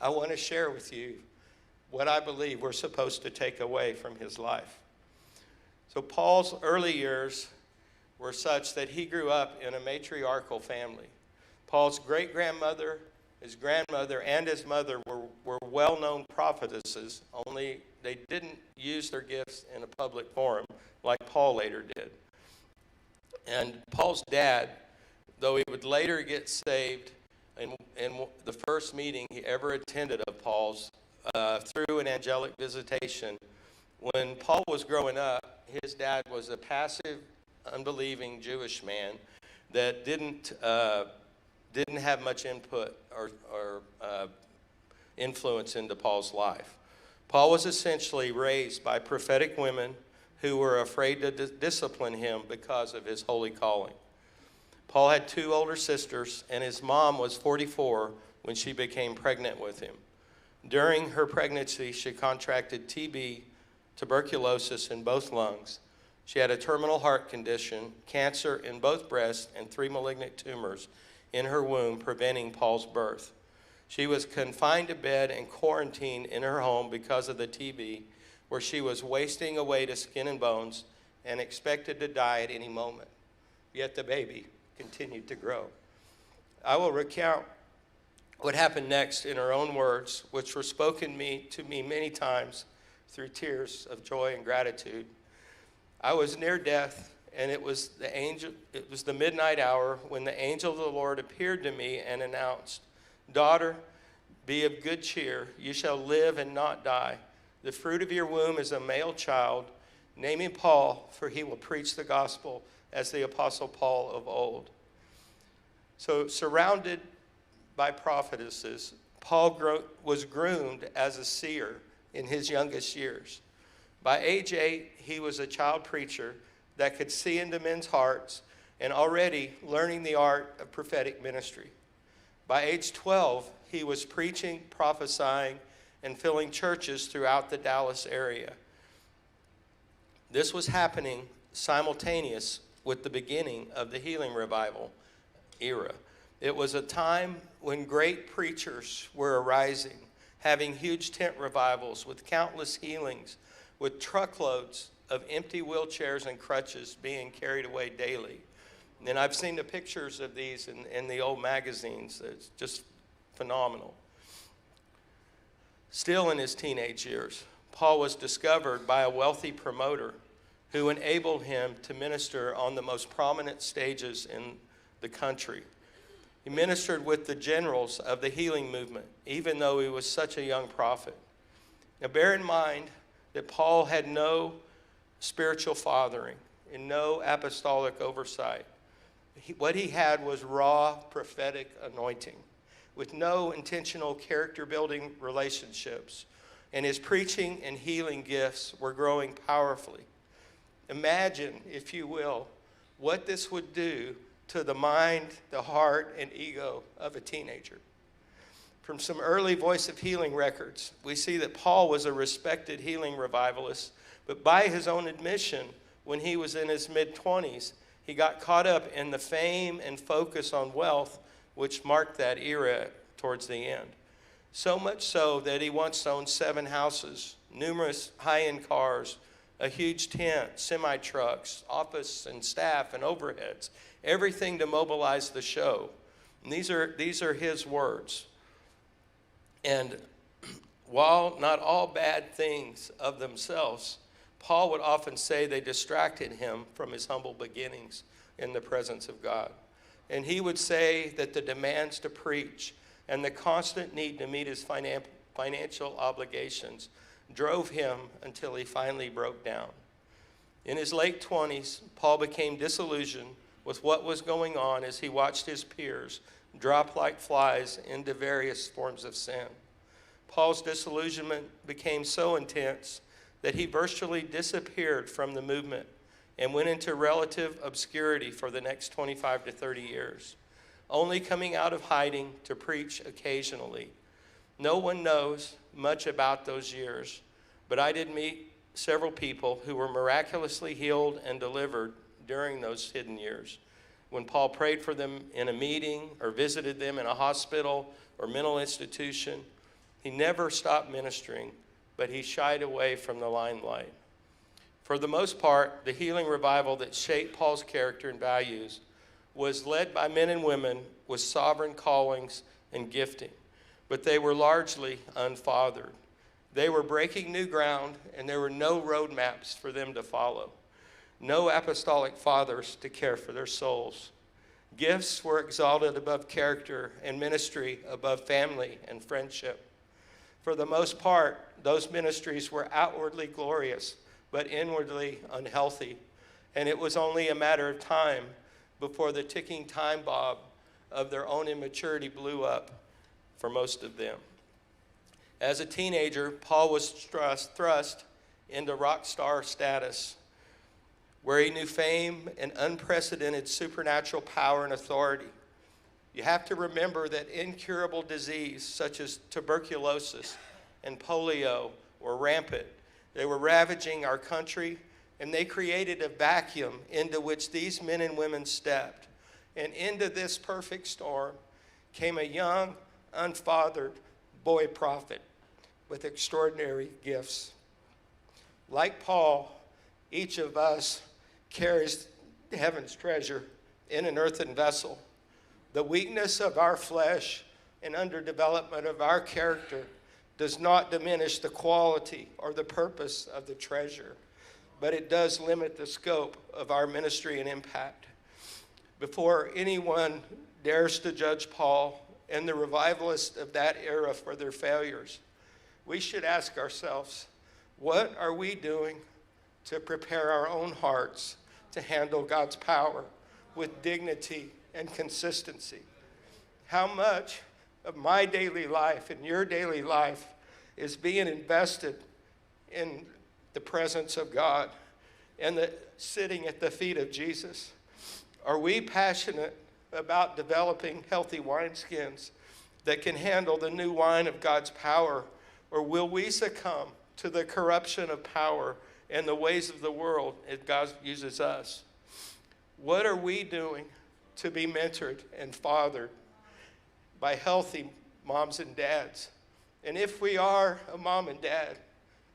I want to share with you what I believe we're supposed to take away from his life. So Paul's early years were such that he grew up in a matriarchal family. Paul's great-grandmother, his grandmother, and his mother were well-known prophetesses, only they didn't use their gifts in a public forum like Paul later did. And Paul's dad, though he would later get saved in the first meeting he ever attended of Paul's through an angelic visitation, when Paul was growing up, his dad was a passive, unbelieving Jewish man that didn't have much input or influence into Paul's life. Paul was essentially raised by prophetic women who were afraid to discipline him because of his holy calling. Paul had 2 older sisters, and his mom was 44 when she became pregnant with him. During her pregnancy, she contracted TB, tuberculosis in both lungs. She had a terminal heart condition, cancer in both breasts, and 3 malignant tumors in her womb, preventing Paul's birth. She was confined to bed and quarantined in her home because of the TB, where she was wasting away to skin and bones and expected to die at any moment. Yet the baby continued to grow. I will recount what happened next in her own words, which were spoken to me many times through tears of joy and gratitude. I was near death, and it was the midnight hour when the angel of the Lord appeared to me and announced, "Daughter, be of good cheer. You shall live and not die. The fruit of your womb is a male child. Name him Paul, for he will preach the gospel as the Apostle Paul of old." So surrounded by prophetesses, Paul was groomed as a seer in his youngest years. By age 8, he was a child preacher that could see into men's hearts and already learning the art of prophetic ministry. By age 12, he was preaching, prophesying, and filling churches throughout the Dallas area. This was happening simultaneous with the beginning of the healing revival era. It was a time when great preachers were arising, having huge tent revivals with countless healings, with truckloads of empty wheelchairs and crutches being carried away daily. And I've seen the pictures of these in the old magazines. It's just phenomenal. Still in his teenage years, Paul was discovered by a wealthy promoter who enabled him to minister on the most prominent stages in the country. He ministered with the generals of the healing movement, even though he was such a young prophet. Now bear in mind that Paul had no spiritual fathering and no apostolic oversight. What he had was raw prophetic anointing with no intentional character-building relationships, and his preaching and healing gifts were growing powerfully. Imagine, if you will, what this would do to the mind, the heart, and ego of a teenager. From some early Voice of Healing records, we see that Paul was a respected healing revivalist, but by his own admission, when he was in his mid-20s, he got caught up in the fame and focus on wealth, which marked that era towards the end. So much so that he once owned 7 houses, numerous high-end cars, a huge tent, semi-trucks, office and staff and overheads, everything to mobilize the show. And these are his words. And while not all bad things of themselves, Paul would often say they distracted him from his humble beginnings in the presence of God. And he would say that the demands to preach and the constant need to meet his financial obligations drove him until he finally broke down. In his late 20s, Paul became disillusioned with what was going on as he watched his peers drop like flies into various forms of sin. Paul's disillusionment became so intense that he virtually disappeared from the movement and went into relative obscurity for the next 25 to 30 years, only coming out of hiding to preach occasionally. No one knows much about those years, but I did meet several people who were miraculously healed and delivered during those hidden years. When Paul prayed for them in a meeting or visited them in a hospital or mental institution, he never stopped ministering, but he shied away from the limelight. For the most part, the healing revival that shaped Paul's character and values was led by men and women with sovereign callings and gifting, but they were largely unfathered. They were breaking new ground, and there were no roadmaps for them to follow, no apostolic fathers to care for their souls. Gifts were exalted above character and ministry above family and friendship. For the most part, those ministries were outwardly glorious, but inwardly unhealthy. And it was only a matter of time before the ticking time bomb of their own immaturity blew up for most of them. As a teenager, Paul was thrust into rock star status, where he knew fame and unprecedented supernatural power and authority. You have to remember that incurable disease such as tuberculosis and polio were rampant. They were ravaging our country, and they created a vacuum into which these men and women stepped. And into this perfect storm came a young, unfathered boy prophet with extraordinary gifts. Like Paul, each of us carries heaven's treasure in an earthen vessel. The weakness of our flesh and underdevelopment of our character does not diminish the quality or the purpose of the treasure, but it does limit the scope of our ministry and impact. Before anyone dares to judge Paul and the revivalists of that era for their failures, we should ask ourselves, what are we doing to prepare our own hearts to handle God's power with dignity and consistency? How much of my daily life and your daily life is being invested in the presence of God and sitting at the feet of Jesus? Are we passionate about developing healthy wineskins that can handle the new wine of God's power, or will we succumb to the corruption of power and the ways of the world as God uses us? What are we doing to be mentored and fathered by healthy moms and dads? And if we are a mom and dad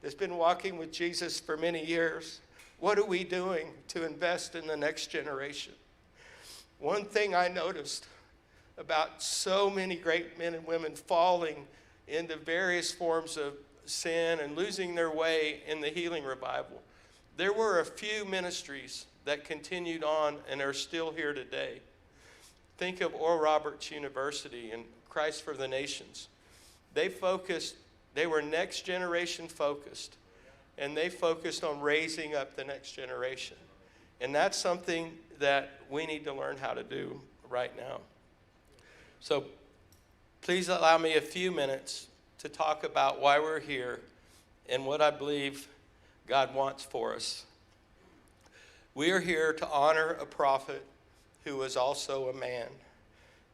that's been walking with Jesus for many years, what are we doing to invest in the next generation? One thing I noticed about so many great men and women falling into various forms of sin and losing their way in the healing revival, there were a few ministries that continued on and are still here today. Think of Oral Roberts University and Christ for the Nations. They were next generation focused, and they focused on raising up the next generation. And that's something that we need to learn how to do right now. So please allow me a few minutes to talk about why we're here and what I believe God wants for us. We are here to honor a prophet who was also a man.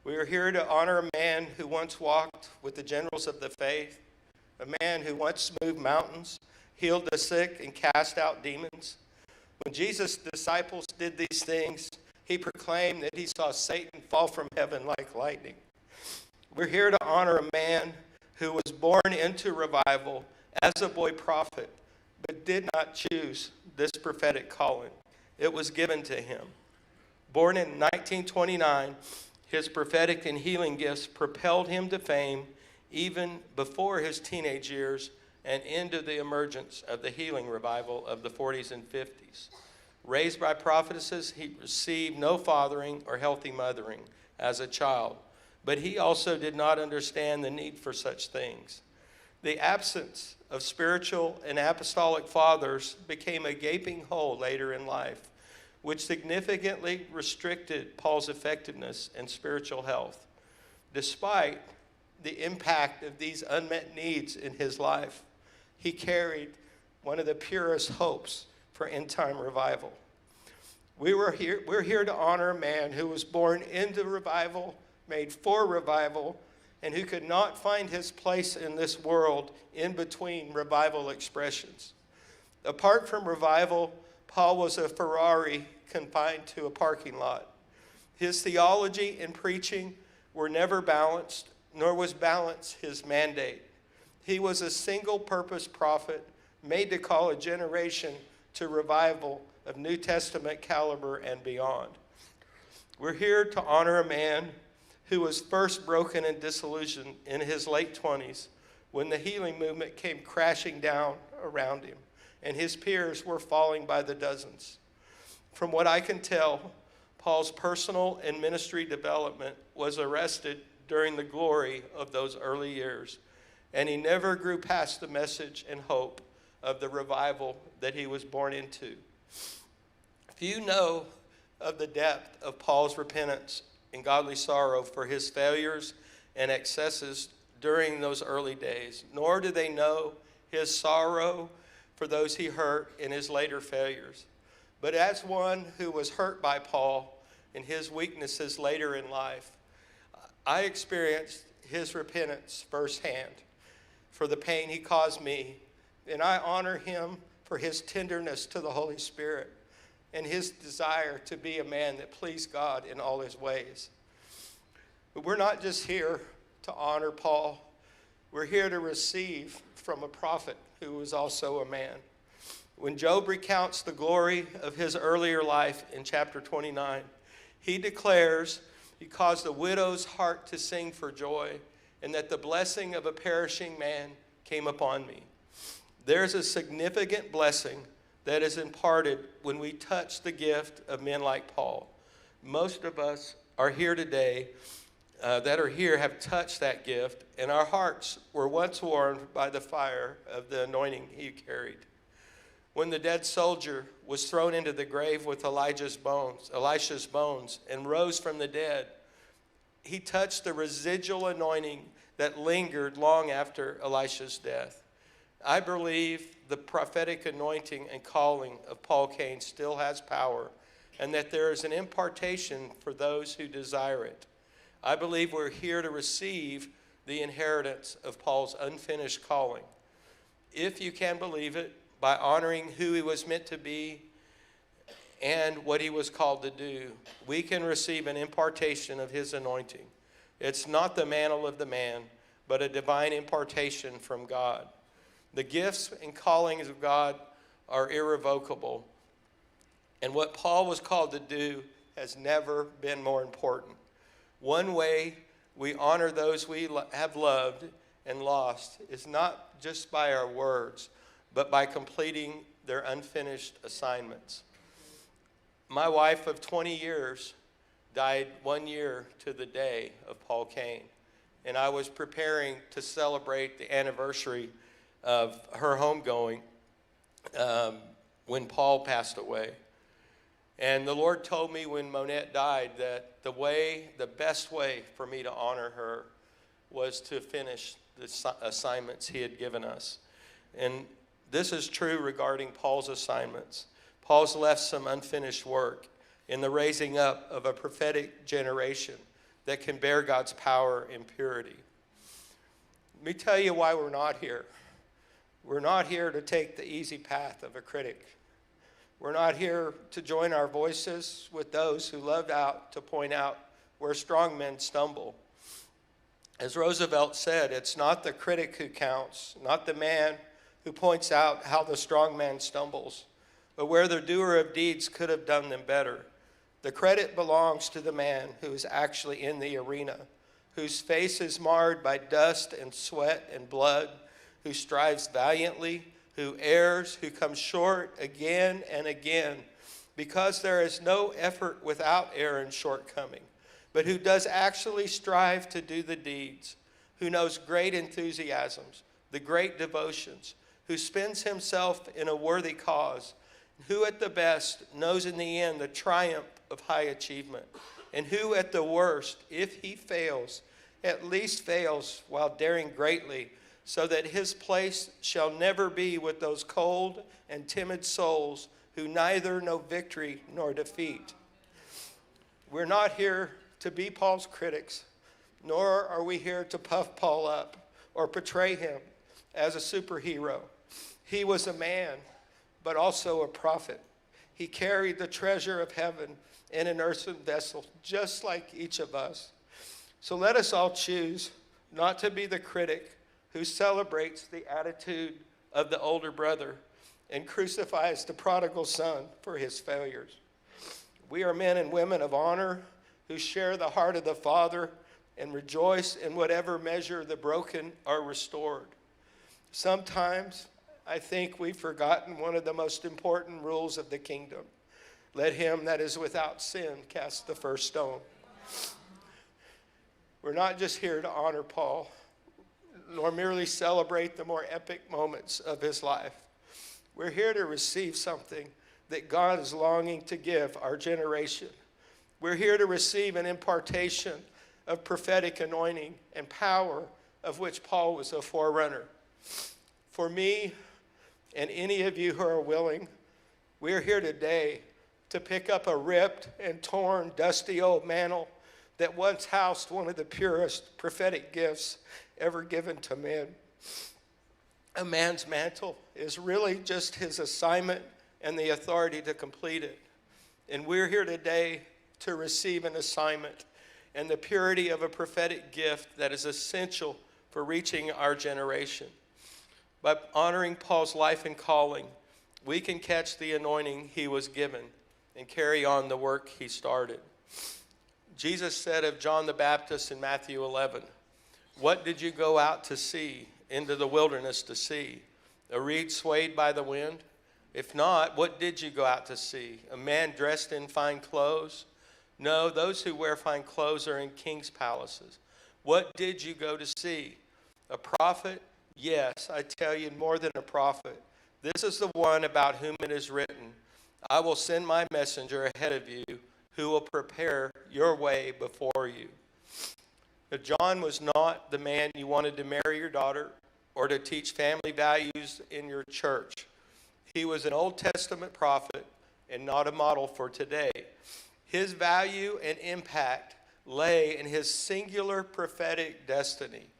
We are here to honor a man who once walked with the generals of the faith, a man who once moved mountains, healed the sick, and cast out demons. When Jesus' disciples did these things, he proclaimed that he saw Satan fall from heaven like lightning. We're here to honor a man who was born into revival as a boy prophet, but did not choose this prophetic calling. It was given to him. Born in 1929, his prophetic and healing gifts propelled him to fame even before his teenage years and into the emergence of the healing revival of the 40s and 50s. Raised by prophetesses, he received no fathering or healthy mothering as a child, but he also did not understand the need for such things. The absence of spiritual and apostolic fathers became a gaping hole later in life, which significantly restricted Paul's effectiveness and spiritual health. Despite the impact of these unmet needs in his life, he carried one of the purest hopes for end-time revival. We're here to honor a man who was born into revival, made for revival, and who could not find his place in this world in between revival expressions. Apart from revival, Paul was a Ferrari confined to a parking lot. His theology and preaching were never balanced, nor was balance his mandate. He was a single-purpose prophet made to call a generation to revival of New Testament caliber and beyond. We're here to honor a man who was first broken and disillusioned in his late 20s when the healing movement came crashing down around him and his peers were falling by the dozens. From what I can tell, Paul's personal and ministry development was arrested during the glory of those early years, and he never grew past the message and hope of the revival that he was born into. Few know of the depth of Paul's repentance and godly sorrow for his failures and excesses during those early days, nor do they know his sorrow for those he hurt in his later failures. But as one who was hurt by Paul in his weaknesses later in life, I experienced his repentance firsthand for the pain he caused me, and I honor him for his tenderness to the Holy Spirit and his desire to be a man that pleased God in all his ways. But we're not just here to honor Paul. We're here to receive from a prophet who was also a man. When Job recounts the glory of his earlier life in chapter 29, he declares he caused a widow's heart to sing for joy, and that the blessing of a perishing man came upon me. There's a significant blessing that is imparted when we touch the gift of men like Paul. Most of us are here today that are here have touched that gift, and our hearts were once warmed by the fire of the anointing he carried. When the dead soldier was thrown into the grave with Elisha's bones, and rose from the dead, he touched the residual anointing that lingered long after Elisha's death. I believe the prophetic anointing and calling of Paul Cain still has power, and that there is an impartation for those who desire it. I believe we're here to receive the inheritance of Paul's unfinished calling. If you can believe it, by honoring who he was meant to be and what he was called to do, we can receive an impartation of his anointing. It's not the mantle of the man, but a divine impartation from God. The gifts and callings of God are irrevocable, and what Paul was called to do has never been more important. One way we honor those we have loved and lost is not just by our words, but by completing their unfinished assignments. My wife of 20 years died 1 year to the day of Paul Cain, and I was preparing to celebrate the anniversary of her homegoing when Paul passed away. And the Lord told me when Monette died that the best way for me to honor her was to finish the assignments he had given us. And this is true regarding Paul's assignments. Paul's left some unfinished work in the raising up of a prophetic generation that can bear God's power and purity. Let me tell you why we're not here. We're not here to take the easy path of a critic. We're not here to join our voices with those who loved out to point out where strong men stumble. As Roosevelt said, it's not the critic who counts, not the man who points out how the strong man stumbles, but where the doer of deeds could have done them better. The credit belongs to the man who is actually in the arena, whose face is marred by dust and sweat and blood, who strives valiantly, who errs, who comes short again and again, because there is no effort without error and shortcoming, but who does actually strive to do the deeds, who knows great enthusiasms, the great devotions, who spends himself in a worthy cause, who at the best knows in the end the triumph of high achievement, and who at the worst, if he fails, at least fails while daring greatly, so that his place shall never be with those cold and timid souls who neither know victory nor defeat. We're not here to be Paul's critics, nor are we here to puff Paul up or portray him as a superhero. He was a man, but also a prophet. He carried the treasure of heaven in an earthen vessel, just like each of us. So let us all choose not to be the critic who celebrates the attitude of the older brother and crucifies the prodigal son for his failures. We are men and women of honor who share the heart of the Father and rejoice in whatever measure the broken are restored. Sometimes I think we've forgotten one of the most important rules of the kingdom. Let him that is without sin cast the first stone. We're not just here to honor Paul, nor merely celebrate the more epic moments of his life. We're here to receive something that God is longing to give our generation. We're here to receive an impartation of prophetic anointing and power, of which Paul was a forerunner. For me and any of you who are willing, we're here today to pick up a ripped and torn, dusty old mantle that once housed one of the purest prophetic gifts ever given to men. A man's mantle is really just his assignment and the authority to complete it. And we're here today to receive an assignment and the purity of a prophetic gift that is essential for reaching our generation. By honoring Paul's life and calling, we can catch the anointing he was given and carry on the work he started. Jesus said of John the Baptist in Matthew 11, "What did you go out to see, into the wilderness to see? A reed swayed by the wind? If not, what did you go out to see? A man dressed in fine clothes? No, those who wear fine clothes are in king's palaces. What did you go to see? A prophet? Yes, I tell you, more than a prophet. This is the one about whom it is written, I will send my messenger ahead of you, who will prepare your way before you." Now, John was not the man you wanted to marry your daughter or to teach family values in your church. He was an Old Testament prophet and not a model for today. His value and impact lay in his singular prophetic destiny.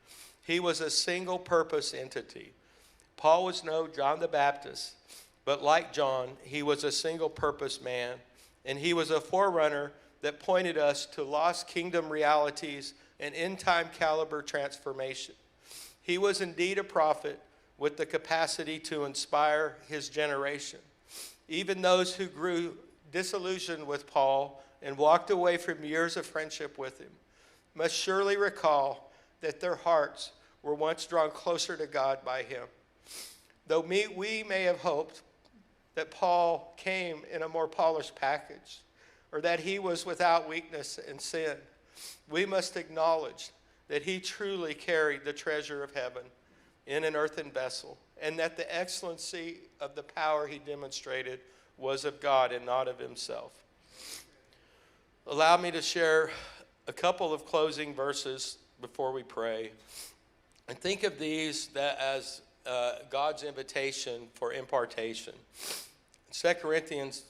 He was a single-purpose entity. Paul was no John the Baptist, but like John, he was a single-purpose man, and he was a forerunner that pointed us to lost kingdom realities and end-time caliber transformation. He was indeed a prophet with the capacity to inspire his generation. Even those who grew disillusioned with Paul and walked away from years of friendship with him must surely recall that their hearts were once drawn closer to God by him. Though we may have hoped that Paul came in a more polished package, or that he was without weakness and sin, we must acknowledge that he truly carried the treasure of heaven in an earthen vessel, and that the excellency of the power he demonstrated was of God and not of himself. Allow me to share a couple of closing verses before we pray. And think of these as God's invitation for impartation. 2 Corinthians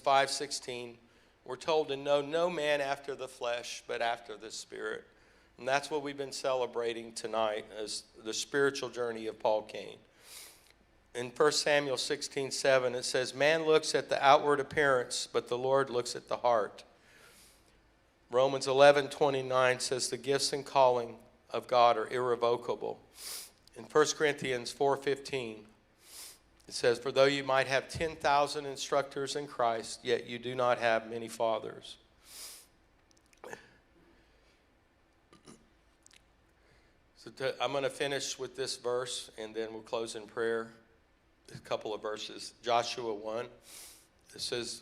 5:16, we're told to know no man after the flesh, but after the Spirit. And that's what we've been celebrating tonight as the spiritual journey of Paul Cain. In 1 Samuel 16:7, it says, "Man looks at the outward appearance, but the Lord looks at the heart." Romans 11:29 says, "The gifts and calling of God are irrevocable." In 1 Corinthians 4:15, it says, "For though you might have 10,000 instructors in Christ, yet you do not have many fathers." I'm going to finish with this verse, and then we'll close in prayer. A couple of verses. Joshua 1. It says,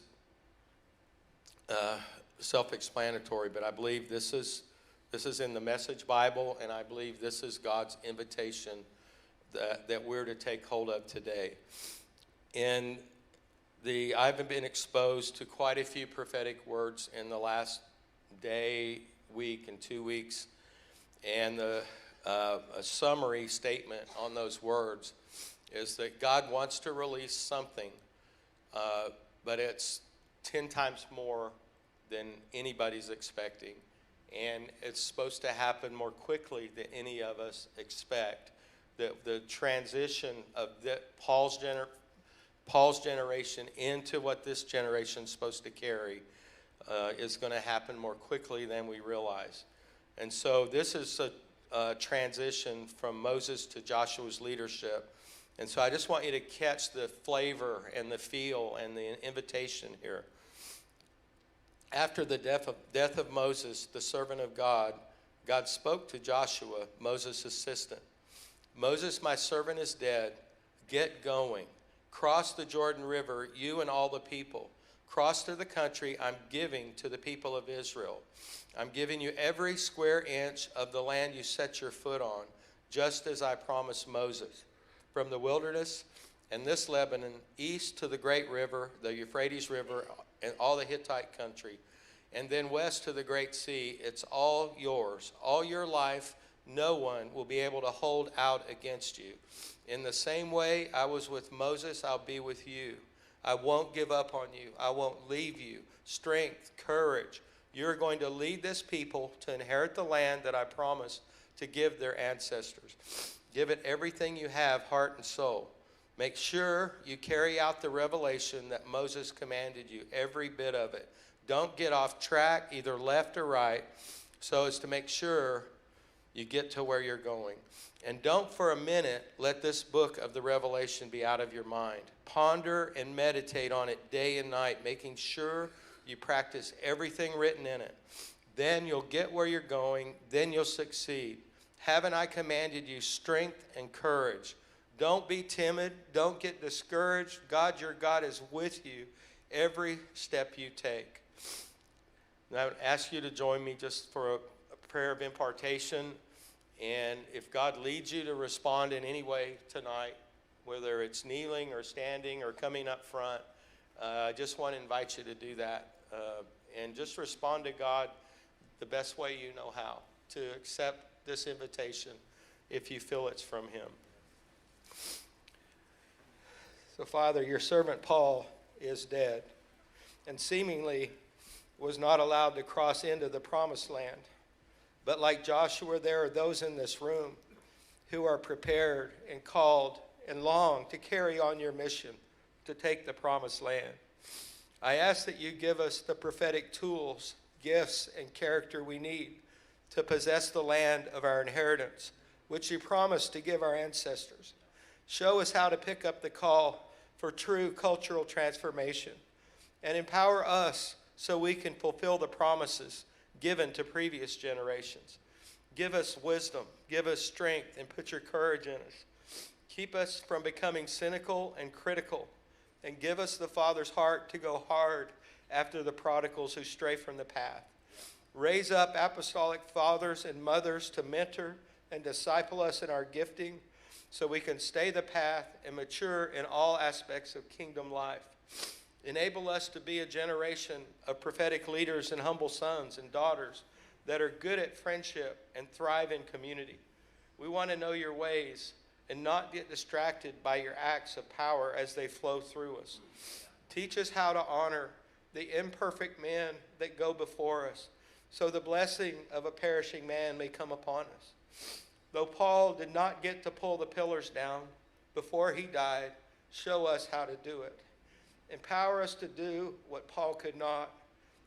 self-explanatory, but I believe this is in the Message Bible, and I believe this is God's invitation that we're to take hold of today. I've been exposed to quite a few prophetic words in the last day, week, and 2 weeks, and a summary statement on those words is that God wants to release something, but it's 10 times more than anybody's expecting. And it's supposed to happen more quickly than any of us expect. The transition of Paul's generation into what this generation is supposed to carry is going to happen more quickly than we realize. And so this is a transition from Moses to Joshua's leadership. And so I just want you to catch the flavor and the feel and the invitation here. After the death of Moses, the servant of God, God spoke to Joshua, Moses' assistant. Moses, my servant, is dead. Get going. Cross the Jordan River, you and all the people. Cross to the country I'm giving to the people of Israel. I'm giving you every square inch of the land you set your foot on, just as I promised Moses. From the wilderness and this Lebanon, east to the great river, the Euphrates River, and all the Hittite country, and then west to the great sea, it's all yours. All your life, no one will be able to hold out against you. In the same way I was with Moses, I'll be with you. I won't give up on you. I won't leave you. Strength, courage. You're going to lead this people to inherit the land that I promised to give their ancestors. Give it everything you have, heart and soul. Make sure you carry out the revelation that Moses commanded you, every bit of it. Don't get off track, either left or right, so as to make sure you get to where you're going. And don't for a minute let this book of the Revelation be out of your mind. Ponder and meditate on it day and night, making sure you practice everything written in it. Then you'll get where you're going, then you'll succeed. Haven't I commanded you strength and courage? Don't be timid. Don't get discouraged. God, your God, is with you every step you take. And I would ask you to join me just for a prayer of impartation. And if God leads you to respond in any way tonight, whether it's kneeling or standing or coming up front, I just want to invite you to do that. And just respond to God the best way you know how, to accept this invitation if you feel it's from him. So, Father, your servant Paul is dead and seemingly was not allowed to cross into the promised land. But like Joshua, there are those in this room who are prepared and called and long to carry on your mission to take the promised land. I ask that you give us the prophetic tools, gifts, and character we need to possess the land of our inheritance, which you promised to give our ancestors. Show us how to pick up the call for true cultural transformation and empower us so we can fulfill the promises given to previous generations. Give us wisdom, give us strength, and put your courage in us. Keep us from becoming cynical and critical, and give us the Father's heart to go hard after the prodigals who stray from the path. Raise up apostolic fathers and mothers to mentor and disciple us in our gifting so we can stay the path and mature in all aspects of kingdom life. Enable us to be a generation of prophetic leaders and humble sons and daughters that are good at friendship and thrive in community. We want to know your ways and not get distracted by your acts of power as they flow through us. Teach us how to honor the imperfect men that go before us, so the blessing of a perishing man may come upon us. Though Paul did not get to pull the pillars down before he died, show us how to do it. Empower us to do what Paul could not.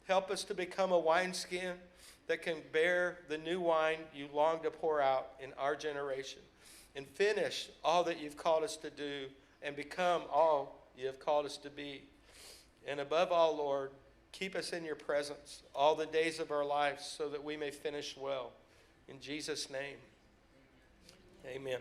Help us to become a wineskin that can bear the new wine you long to pour out in our generation. And finish all that you've called us to do and become all you have called us to be. And above all, Lord, keep us in your presence all the days of our lives so that we may finish well. In Jesus' name, amen.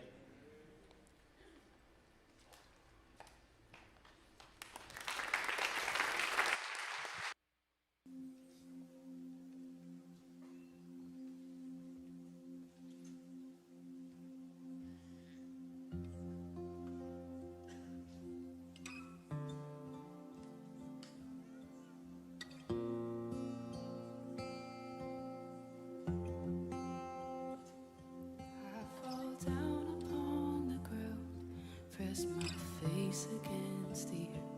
press my face against the earth,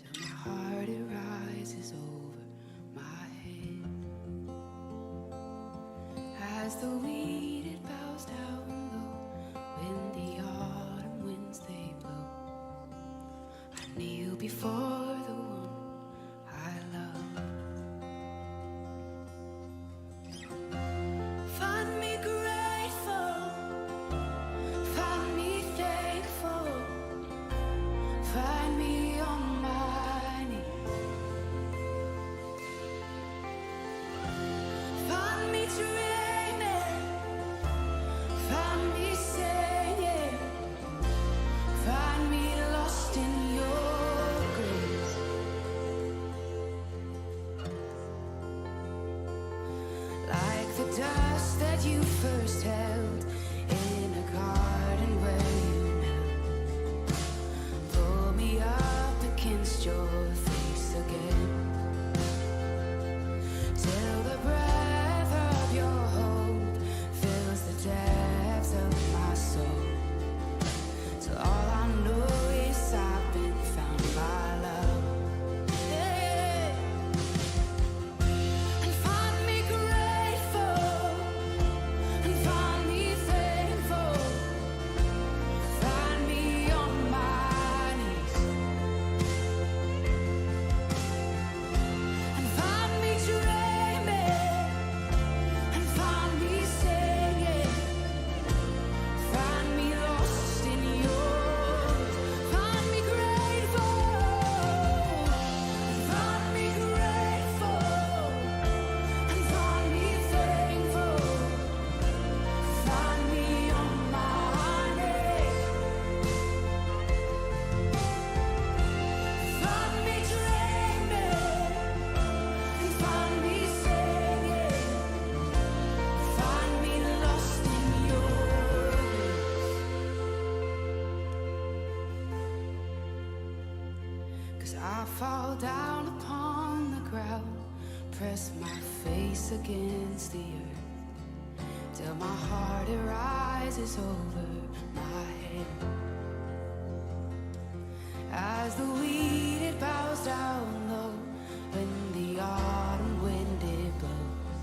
till my heart it rises over my head. As the weed it bows down low, when the autumn winds they blow, I kneel before the one I love. Find me grateful, find me thankful, find me on my knees, find me dreaming, find me singing, find me lost in your grace. Like the dust that you first held in a garden where you knelt, pull me up against your face again, till the breath of your hold fills the depths of my soul, till all I know is I've been found by love. Yeah. And find me grateful, and find me thankful, find me on my knees, and find me dreaming, and find me singing, find me lost in yours, find me grateful, and find me grateful, and find me thankful, find me on my knees, find me dreaming, and find me singing, find me lost in yours. 'Cause I fall down upon the ground, press my face against the earth, till my heart it rises over my head. As the weed it bows down low, when the autumn wind it blows,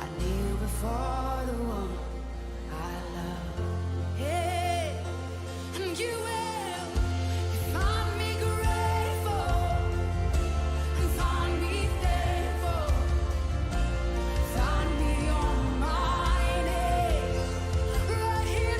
I kneel before the one I love. Hey, and you will find me grateful, and find me thankful, find me on my knees, right here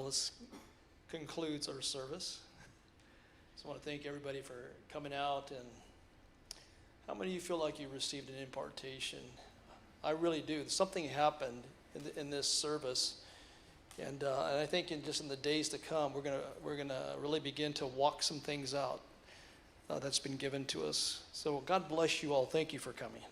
well, this concludes our service. So I want to thank everybody for coming out. And how many of you feel like you received an impartation? I really do. Something happened in this service, and I think in the days to come, we're gonna really begin to walk some things out that's been given to us. So God bless you all. Thank you for coming.